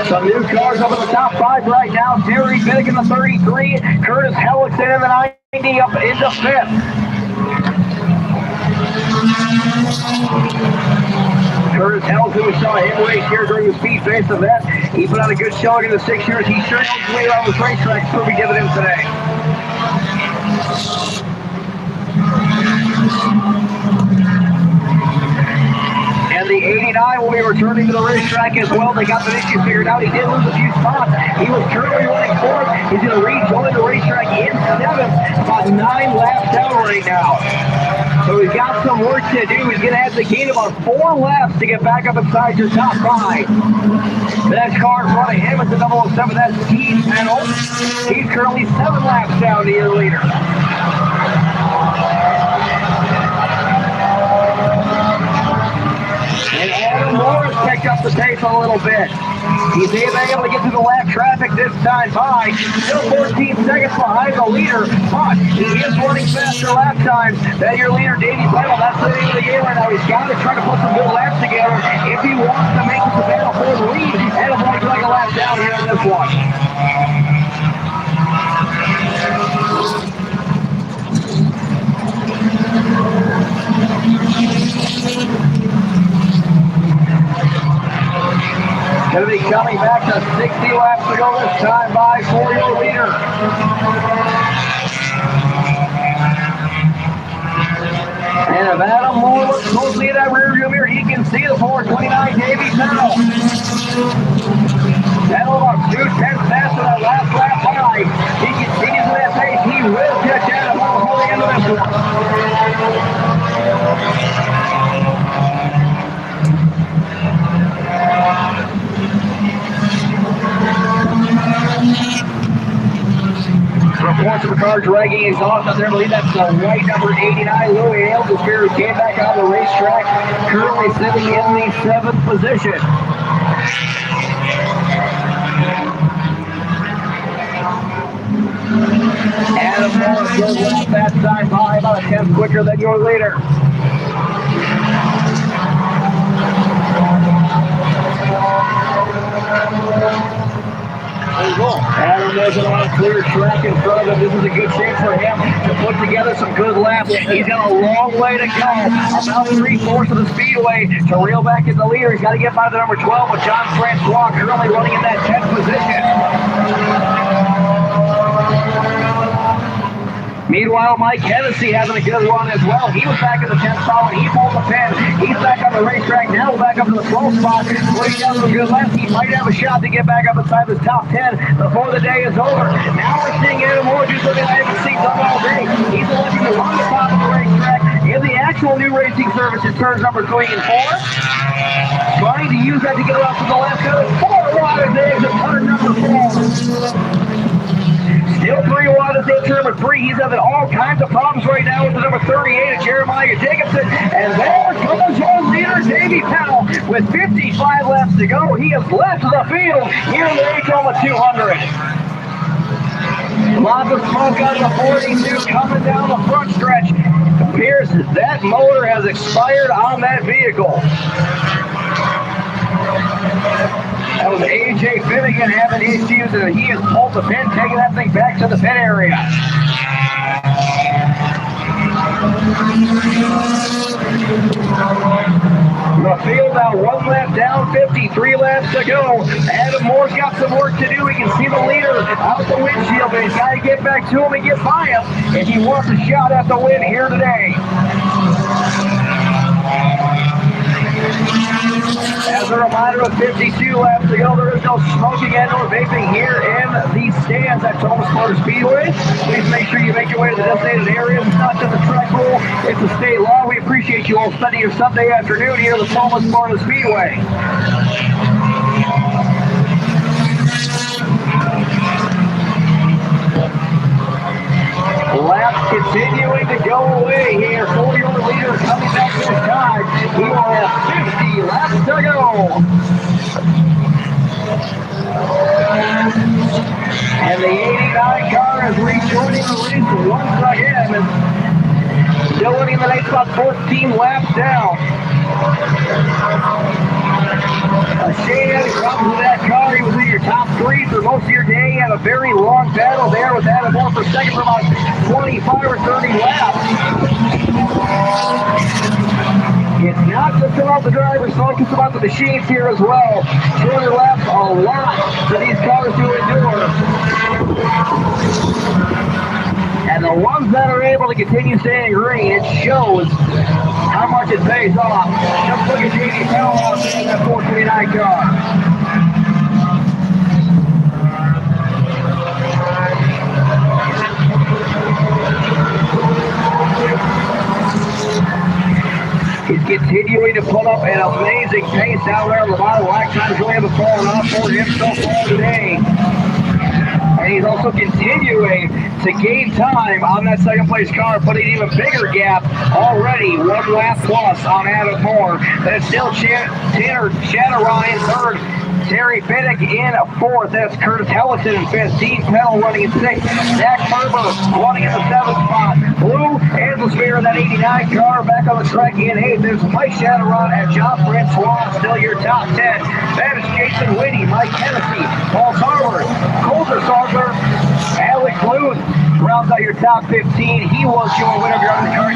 Some new cars up in the top 5 right now. Terry Big in the 33. Curtis Hellickson in the 90 up into 5th. Curtis Hellickson, we saw him race here during the Speed Face event. He put out a good showing in the 6 years. He sure knows his way around this racetrack, proving dividends today. And the 89 will be returning to the racetrack as well. They got the issue figured out. He did lose a few spots. He was currently running 4th. He's going to rejoin the racetrack in 7th. About 9 laps down right now. So he's got some work to do. He's going to have to gain about 4 laps to get back up inside your top 5. The next car in front of him is the 007. That's Team Pennel. He's currently 7 laps down to your leader. And Adam Morris picked up the pace a little bit. He's able to get through the lap traffic this time by. Still 14 seconds behind the leader, but he is running faster lap times than your leader, Davey Pennel. That's the name of the game right now. He's got to try to put some good laps together if he wants to make it to battle for the lead and avoid like a lap down here in this one. Going to be coming back to 60 laps to go this time by for your leader. And if Adam Moore looks closely at that rear view mirror, he can see the 429 Davey Pennel. Pennel about 2/10 faster than last lap by. He continues with that pace. He will catch Adam Moore before the end of this one. Reports of the car dragging exhaust out there. I believe that's the white number 89, Louis Hales, who came back on the racetrack, currently sitting in the 7th position. Adam Morris goes off that time by about a 10th quicker than your leader. There you go. Adam does it on a clear track in front of him. This is a good chance for him to put together some good laps. He's got a long way to go. About 3/4 of the speedway to reel back in the leader. He's got to get by the number 12 with John Francois currently running in that 10th position. Meanwhile, Mike Hennessy having a good run as well. He was back in the 10th spot when he pulled the pin. He's back on the racetrack now, back up to the 12th spot. Putting down some good laps. He might have a shot to get back up inside the top 10 before the day is over. Now we're seeing Adam Moore just looking at him and seeing something all day. He's electing to run the top of the racetrack in the actual new racing service in turns number 3 and 4. Trying to use that to get around to the left. 4 wide eggs at turn number 4. Still 3 wide at turn number 3. He's having all kinds of problems right now with the number 38 of Jeremiah Jacobson. And there comes our leader, Davey Pennel, with 55 laps to go. He has left the field here in the DayTomah 200. Lots of smoke out of the 42 coming down the front stretch. It appears that motor has expired on that vehicle. That was AJ Finnegan having issues, and he has pulled the pin, taking that thing back to the pit area. The field now 1 lap down, 53 laps to go. Adam Moore's got some work to do. He can see the leader out the windshield, but he's got to get back to him and get by him if he wants a shot at the win here today. As a reminder, with 52 laps to go, there is no smoking and or vaping here in the stands at Tomah Sparta Speedway. Please make sure you make your way to the designated areas. It's not just a track rule, it's a state law. We appreciate you all spending your Sunday afternoon here at the Tomah Sparta Speedway. Laps continuing to go away here. 40 over leader coming back this time. He will have 50 laps 14 laps down. Shane had problems with that car. He was in your top three for most of your day. He had a very long battle there with Adam Moore for second for about 25 or 30 laps. It's not just about the drivers, folks, it's about the machines here as well. 200 laps, a lot for these cars to endure. And the ones that are able to continue staying green, it shows how much it pays off. Just look at Davey Pennel out there in that 429 car. He's continuing to put up an amazing pace down there on the bottom. Lap times really haven't fallen off for him so far today. And he's also continuing to gain time on that second place car, putting an even bigger gap already, 1 lap plus on Adam Moore. That's still Tanner Ryan third. Terry Biddick in fourth. That's Curtis Hellickson in fifth. Dean Pennel running in sixth. Zach Ferber running in the seventh spot. Blue Anselsphere in that 89 car back on the track in eighth. There's Mike Shatteron and John Francois still your top 10. That is Jason Whitty, Mike Hennessy, Paul Harvard, Colter Sarver, Alex Bluth rounds out your top 15. He was your winner of your undercard.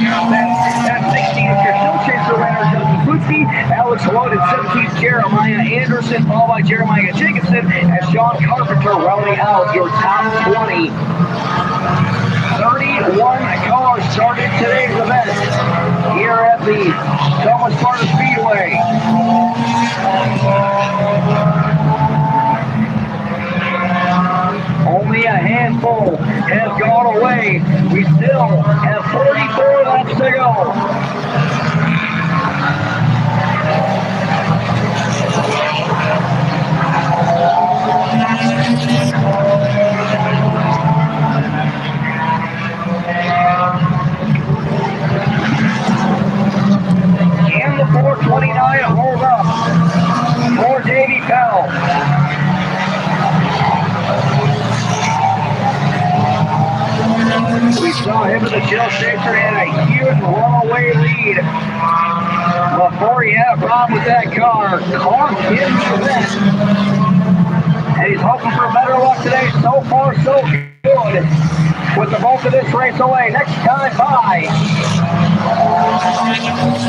That's 16 if you're still chasing the winner. Justin Klutzke, Alex Lloyd, and 17th Jeremiah Anderson, followed by Jeremiah Jacobson, and Sean Carpenter rounding out your top 20. 31 cars started today's event here at the Tomah Sparta Speedway. Only a handful has gone away. We still have 44 laps to go. And the 429 holds up for Davey Pennel. We saw him in the Shell Chaser and a huge runaway lead before he had a problem with that car. Cost him the event. And he's hoping for better luck today. So far, so good with the bulk of this race away. Next time by.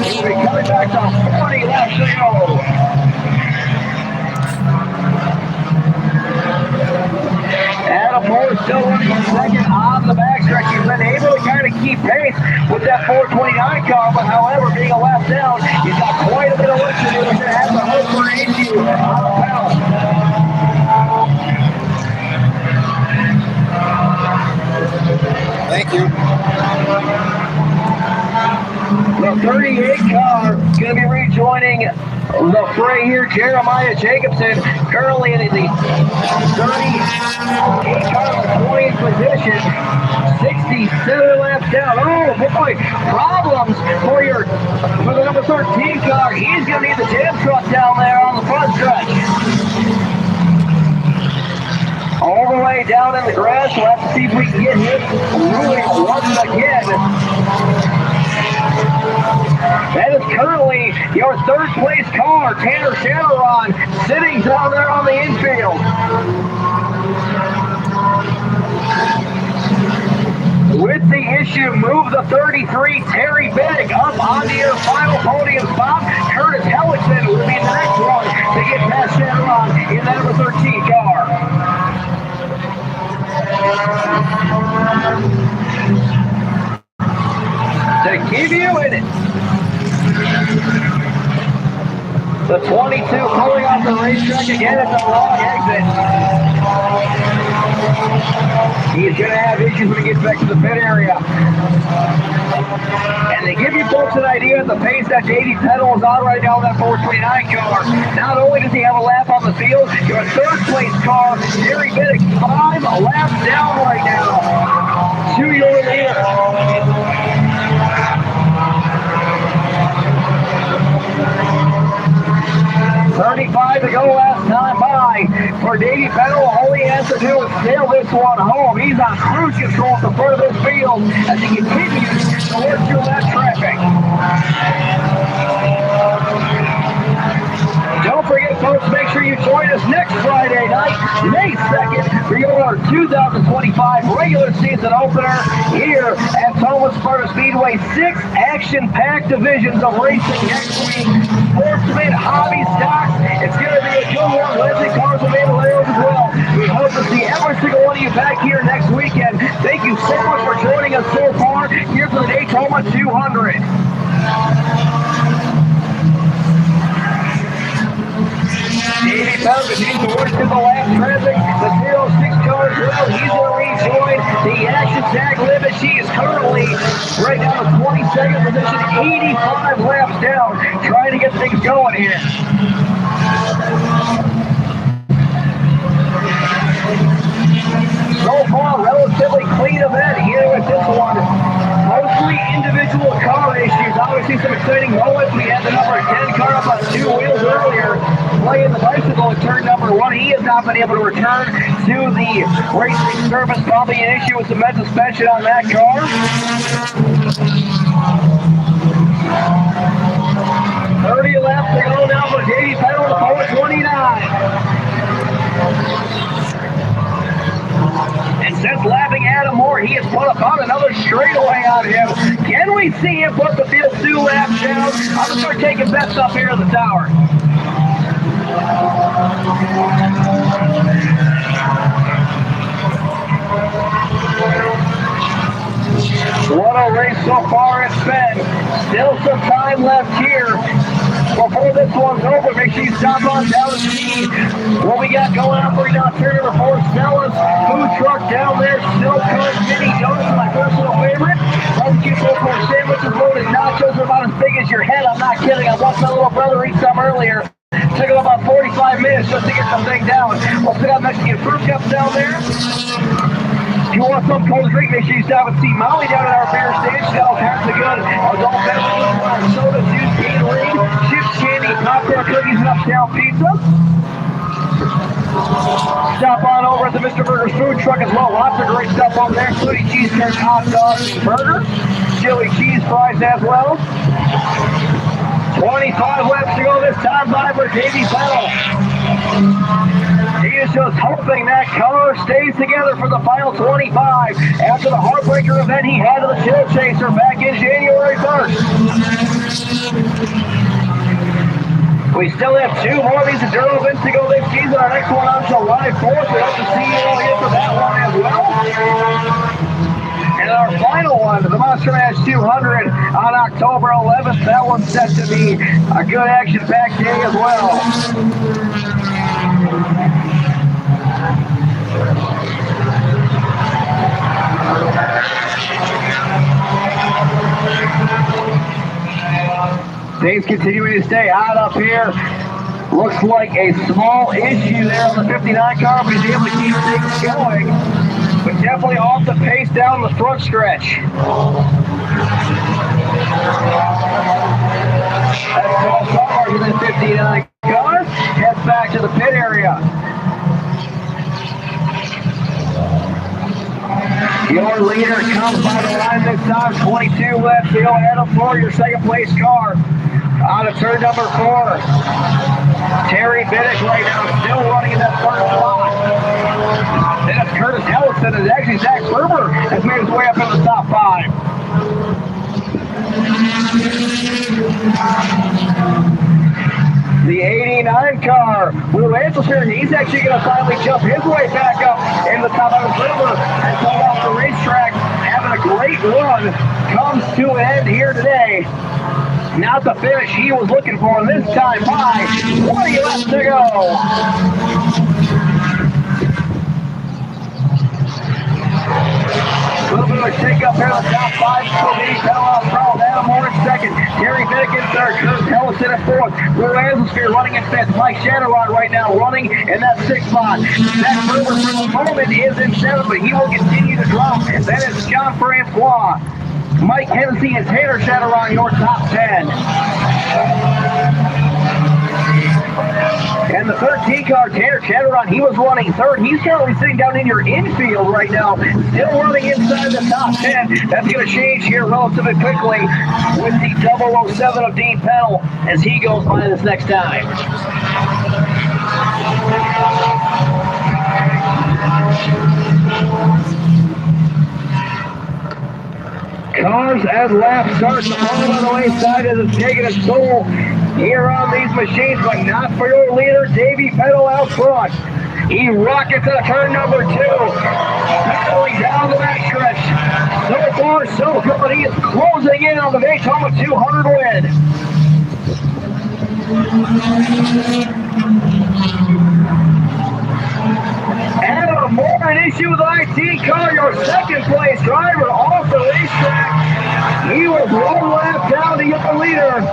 He'll be coming back to 40 laps to go. Adam Moore still running in second on the backstretch. He's been able to kind of keep pace with that 429 car, but however, being a lap down, he's got quite a bit of work to do. He's going to have to hope for an issue on the pedal. Thank you. The 38 car is going to be rejoining the fray here. Jeremiah Jacobson currently in the 38 car in the 20th position. 67 laps down. Oh boy, problems for the number 13 car. He's going to need the jam truck down there on the front stretch. All the way down in the grass. We'll have to see if we can get him moving once again. That is currently your third place car, Tanner Shatteron, sitting down there on the infield. With the issue, move the 33, Terry Biddick, up onto your final podium spot. Curtis Hellickson will be the next one to get past Shatteron in that number 13 car. To keep you in it. The 22 pulling off the racetrack again at the long exit. He's going to have issues when he gets back to the pit area. And to give you folks an idea of the pace that Davey Pennel is on right now in that 429 car, not only does he have a lap on the field, your third place car, Terry Biddick, 5 laps down right now to your leader. 35 to go last time by. for Davey. Pennel. All he has to do is sail this one home. He's on cruise control at the front of this field as he continues to work through that traffic. Don't forget, folks, make sure you join us next Friday night, May 2nd, for your 2025 regular season opener here at Tomah Sparta Speedway. 6 action-packed divisions of racing next week. Sportsman, hobby, stocks. It's going to be a good one. Legend cars will be available as well. We hope to see every single one of you back here next weekend. Thank you so much for joining us so far here for the DayTomah 200. Davey Pennel continues to work through the lap traffic. The 06 car as well. He's going to rejoin the action tag limit. She is currently right down to 22nd position, 85 laps down, trying to get things going here. So far, relatively clean event here with this one. Mostly individual car issues. Obviously some exciting moments. We had the number 10 car up on 2 wheels earlier, playing the bicycle in turn number 1. He has not been able to return to the racing surface. Probably an issue with some med suspension on that car. 30 laps to go now for Davey Pennel to 429. And since lapping Adam Moore, he has put about another straightaway on him. Can we see him put the field 2 laps down? I'm going to start taking bets up here in the tower. What a race so far it's been. Still some time left here. Before this one's over, make sure you stop on down and see what we got going on for you now. Turn number 4, Stella's food truck down there. Still Cart Mini Donuts, my personal favorite. Barbecue for sandwiches, loaded nachos are about as big as your head. I'm not kidding. I watched my little brother eat some earlier. Took him about 45 minutes just to get something down. Also got Mexican fruit cups down there. If you want some cold drink, make sure you stop and see Molly down at our beer stage. She's got all kinds of good adult beverages, soda, juice, Gatorade, chips, candy, popcorn, cookies, and uptown pizza. Stop on over at the Mr. Burger's food truck as well. Lots of great stuff over there, including cheese curds, hot dogs, burgers, chili cheese fries as well. 25 laps to go this time by for Davey Pennel. He is just hoping that car stays together for the final 25 after the heartbreaker event he had to the Chill Chaser back in January 1st. We still have 2 more of these enduro events to go this season. Our next one on July 4th. We hope to see you all here for that one as well. And our final one, the Monster Mash 200 on October 11th. That one's set to be a good action-packed day as well. Things continuing to stay hot up here. Looks like a small issue there on the 59 car, but he's able to keep things going. But definitely off the pace down the front stretch. That's Paul Sarge in the 59 car. Heads back to the pit area. Your leader comes by the line this time. 22 left to go. Adam Moore, your second place car. On to turn number 4. Terry Biddick right now still running in that first spot. Then it's Curtis Ellison, and actually Zach Berber has made his way up in the top 5. The 89 car, Will Anselson, he's actually going to finally jump his way back up in the top of the river and come off the racetrack, having a great run, comes to an end here today. Not the finish he was looking for this time by 20 laps to go. A little bit of a shake-up here in the top 5. So Davey Pennel out front. Adam Moore in second. Terry Biddick in third. Curtis Ellison in fourth. Will Anselson running in fifth. Mike Shatterrod right now running in that 6th spot. Zach Berber for the moment is in 7th, but he will continue to drop. And then it's John Francois, Mike Hennessy, and Taylor Shatterrod, your top 10. And And the 13 car, Tanner Chatteron, he was running third. He's currently sitting down in your infield right now, still running inside the top 10. That's going to change here relatively quickly with the 007 of Dean Pennel as he goes by this next time. Cars and laps starting all on the wayside as it's taking its toll here on these machines, but not for your leader, Davey Pennel out front. He rockets to turn number 2, battling down the backstretch. So far, so good. He is closing in on the DayTomah 200 win. Adam Moore, an issue with the IT car, your second place driver off the racetrack. He was 1 lap down to your leader.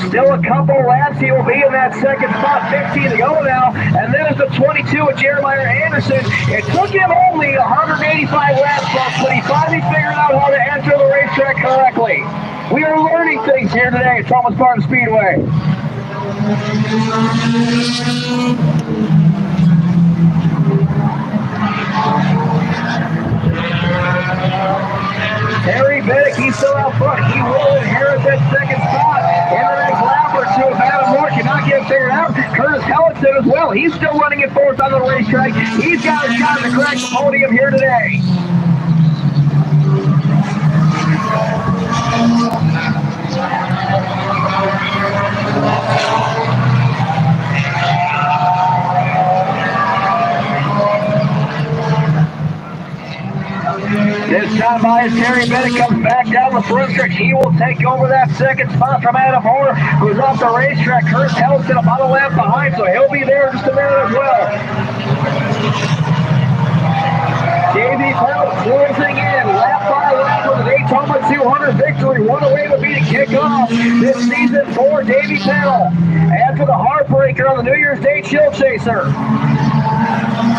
Still a couple laps. He will be in that second spot, 15 to go now. And then it's the 22 of Jeremiah Anderson. It took him only 185 laps, but he finally figured out how to enter the racetrack correctly. We are learning things here today at Tomah Sparta Speedway. Terry Bennett, he's still out front. He will inherit that second spot in the next lap or two. If Adam Moore cannot get it figured out, Curtis Hellickson as well. He's still running it fourth on the racetrack. He's got a shot to crack the podium here today. This time by as Terry Bennett comes back down the front stretch. He will take over that second spot from Adam Moore, who's off the racetrack. Curtis Hellickson about a lap behind, so he'll be there in just a minute as well. Davey Pennel closing in, lap by lap with the DayTomah 200 victory. One away would be to kick off this season for Davey Pennel. After the heartbreaker on the New Year's Day Chill Chaser.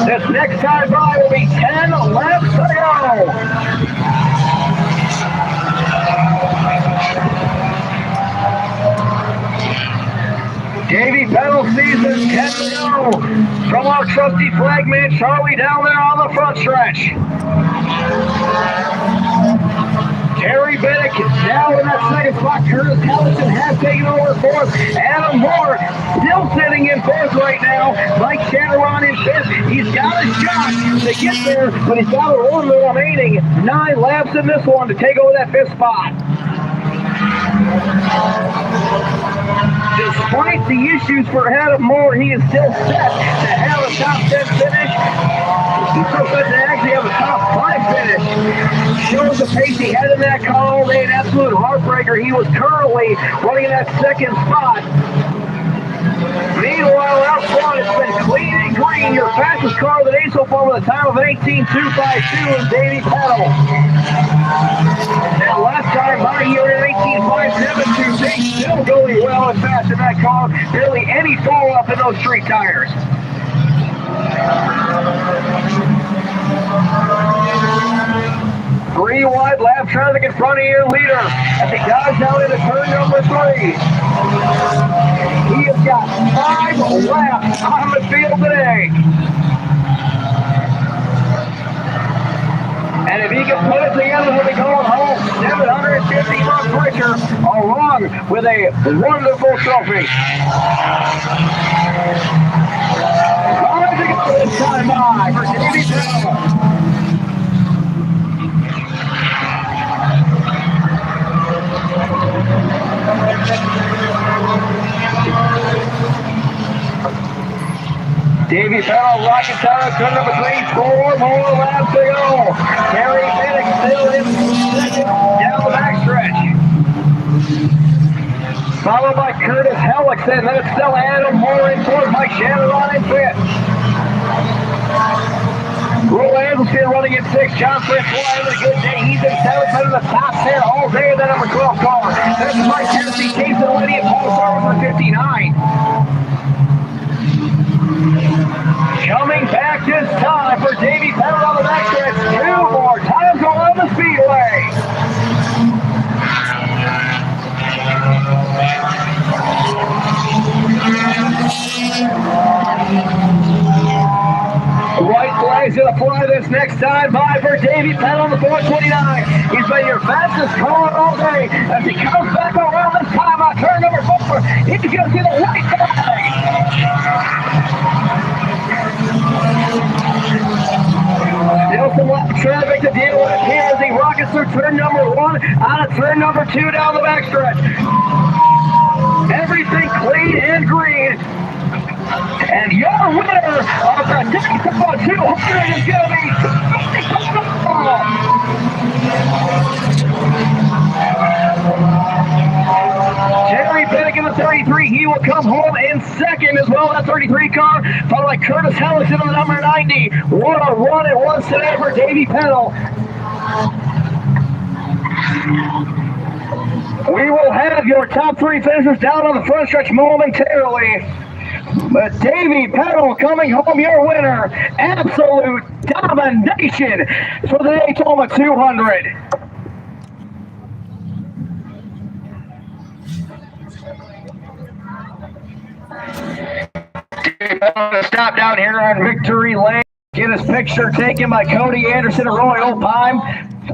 This next time by will be 10 laps to go. Davey Pennel season 10 to go from our trusty flagman Charlie down there on the front stretch. Terry Bennett now in that second spot. Curtis Hellickson has taken over fourth. Adam Moore still sitting in fourth right now. Mike Chatteron in fifth. He's got a shot to get there, but he's got a one remaining. 9 laps in this one to take over that fifth spot. Despite the issues for Adam Moore, he is still set to have a top 10 finish. He's so set to actually have a top 5 finish. Shows the pace he had in that car all day, an absolute heartbreaker. He was currently running in that second spot. Meanwhile, out front, it's been clean and green. Your fastest car of the day so far with a time of 18.252 is Davey Pennel. And last time by here in 18.572, they still going well and fast in that car. Barely any fall up in those street tires. 3 wide lap traffic in front of your leader as he dives down into turn number 3. He has got 5 laps on the field today. And if he can put it together, he'll be going home 750 month pressure along with a wonderful trophy. Time to go this time by for Davey Pennel. Davey Pennel rockets out of turn number 3, 4 more laps to go. Terry Bennett still in second down the backstretch. Followed by Curtis Hellickson, then it's still Adam Moore in fourth, Mike Chatteron in fifth. Roll Anderson running in 6th, John Francois having a good day. He's in 7th, out of the top 10 all day in that number 12 car. That's Mike Tennessee, Casey Lenny, and Paul Star number 59. Coming back this time for Davey Pennel on the backstretch. 2 more times around the speedway. gonna fly this next time by for Davey Pennel on the 429. He's been your fastest car all day. As he comes back around this time on turn number 4, he's gonna see the white flag. Still some left traffic to deal with here as he rockets through turn number 1 out of turn number 2 down the backstretch. Everything clean and green. And your winner of the DayTomah 200 is going to be Jerry Bennett in the 33. He will come home in second as well. That 33 car, followed by Curtis Hellison in the number 90. What a run it was today for Davey Pennel. We will have your top 3 finishers down on the front stretch momentarily. But Davey Pennel coming home your winner. Absolute domination for the DayTomah 200. Davey Pennel to stop down here on Victory Lane. Get his picture taken by Cody Anderson and Roy Opheim.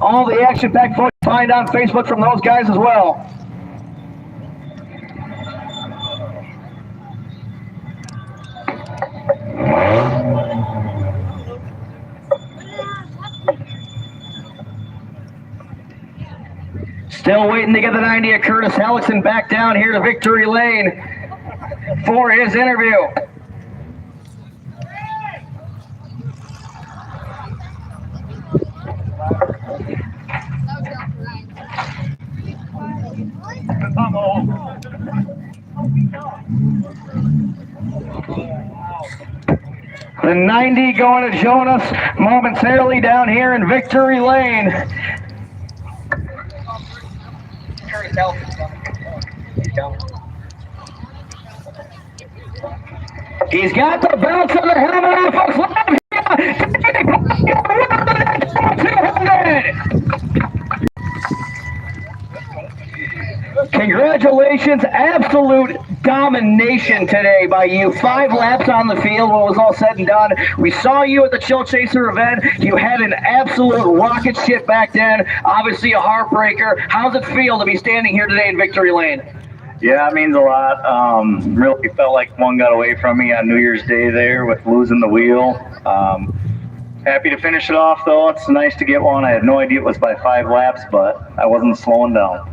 All the action-packed photos find on Facebook from those guys as well. Still waiting to get the 90 of Curtis Hellison back down here to Victory Lane for his interview. The 90 going to join us momentarily down here in Victory Lane. He's got the bounce of the helmet on, folks. Congratulations, absolute domination today by you. 5 laps on the field when it was all said and done. We saw you at the Chill Chaser event. You had an absolute rocket ship back then. Obviously a heartbreaker. How's it feel to be standing here today in Victory Lane? Yeah, it means a lot. Really felt like one got away from me on New Year's Day there with losing the wheel. Happy to finish it off though. It's nice to get one. I had no idea it was by 5 laps, but I wasn't slowing down.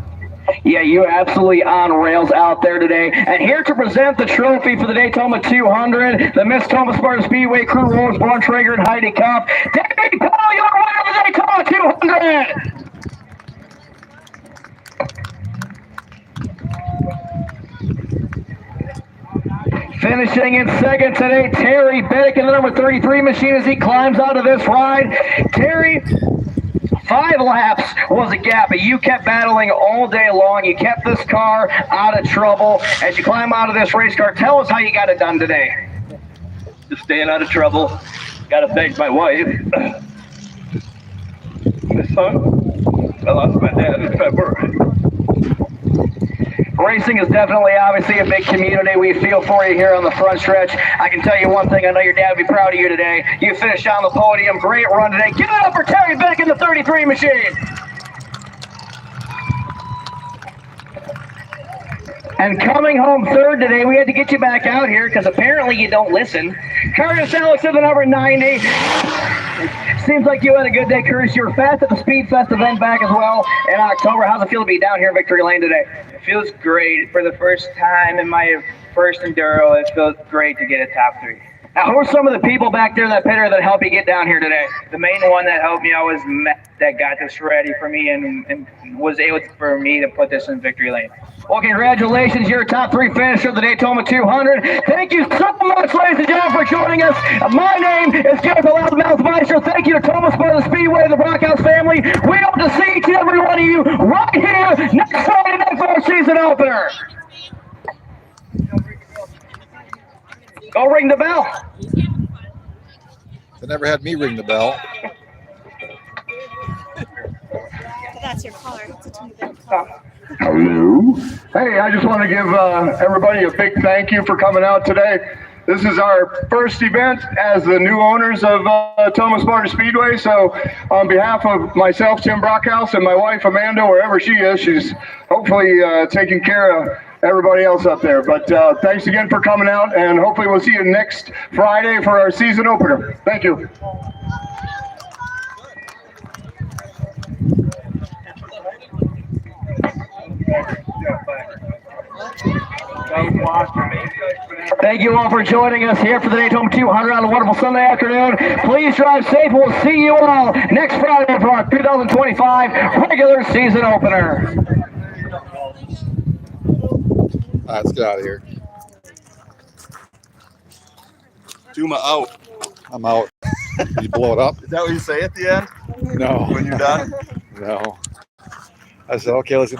Yeah, you absolutely on rails out there today. And here to present the trophy for the DayTomah 200, the Miss Tomah Sparta Speedway crew, Rose Born Traeger and Heidi Kopp. Davey Pennel, your winner of the DayTomah 200! Finishing in second today, Terry Bennett in the number 33 machine as he climbs out of this ride. Terry, 5 laps was a gap, but you kept battling all day long. You kept this car out of trouble. As you climb out of this race car, tell us how you got it done today. Just staying out of trouble. Got to thank my wife. My son. I lost my dad in February. Racing is definitely obviously a big community. We feel for you here on the front stretch. I can tell you one thing, I know your dad will be proud of you today. You finished on the podium, great run today. Give it up for Terry Bennett in the 33 machine. And coming home third today, we had to get you back out here because apparently you don't listen. Curtis Alex in the number 90. Seems like you had a good day, Curtis. You were fast at the Speed Fest event back as well in October. How's it feel to be down here in Victory Lane today? It feels great. For the first time in my first enduro, it feels great to get a top 3. Now, who are some of the people back there that pitter that helped you get down here today? The main one that helped me out was Matt, that got this ready for me and was able for me to put this in Victory Lane. Well, congratulations. You're a top 3 finisher of the DayTomah 200. Thank you so much, ladies and gentlemen, for joining us. My name is Jeff the Loudmouth Meister. Thank you to Tomah Sparta Speedway, the Brockhouse family. We hope to see each and every one of you right here next Friday night for our season opener. Go ring the bell. They never had me ring the bell. That's your car. It's a tiny bit car. Hello. Hey, I just want to give everybody a big thank you for coming out today. This is our first event as the new owners of Tomah Sparta Speedway. So on behalf of myself, Tim Brockhouse, and my wife, Amanda, wherever she is, she's hopefully taking care of everybody else up there. But thanks again for coming out, and hopefully we'll see you next Friday for our season opener. Thank you. Thank you all for joining us here for the DayTomah 200 on a wonderful Sunday afternoon. Please drive safe. We'll see you all next Friday for our 2025 regular season opener. Let's get out of here. Tuma out. I'm out. You blow it up? Is that what you say at the end? No. When you're done? No. I said, okay, let's get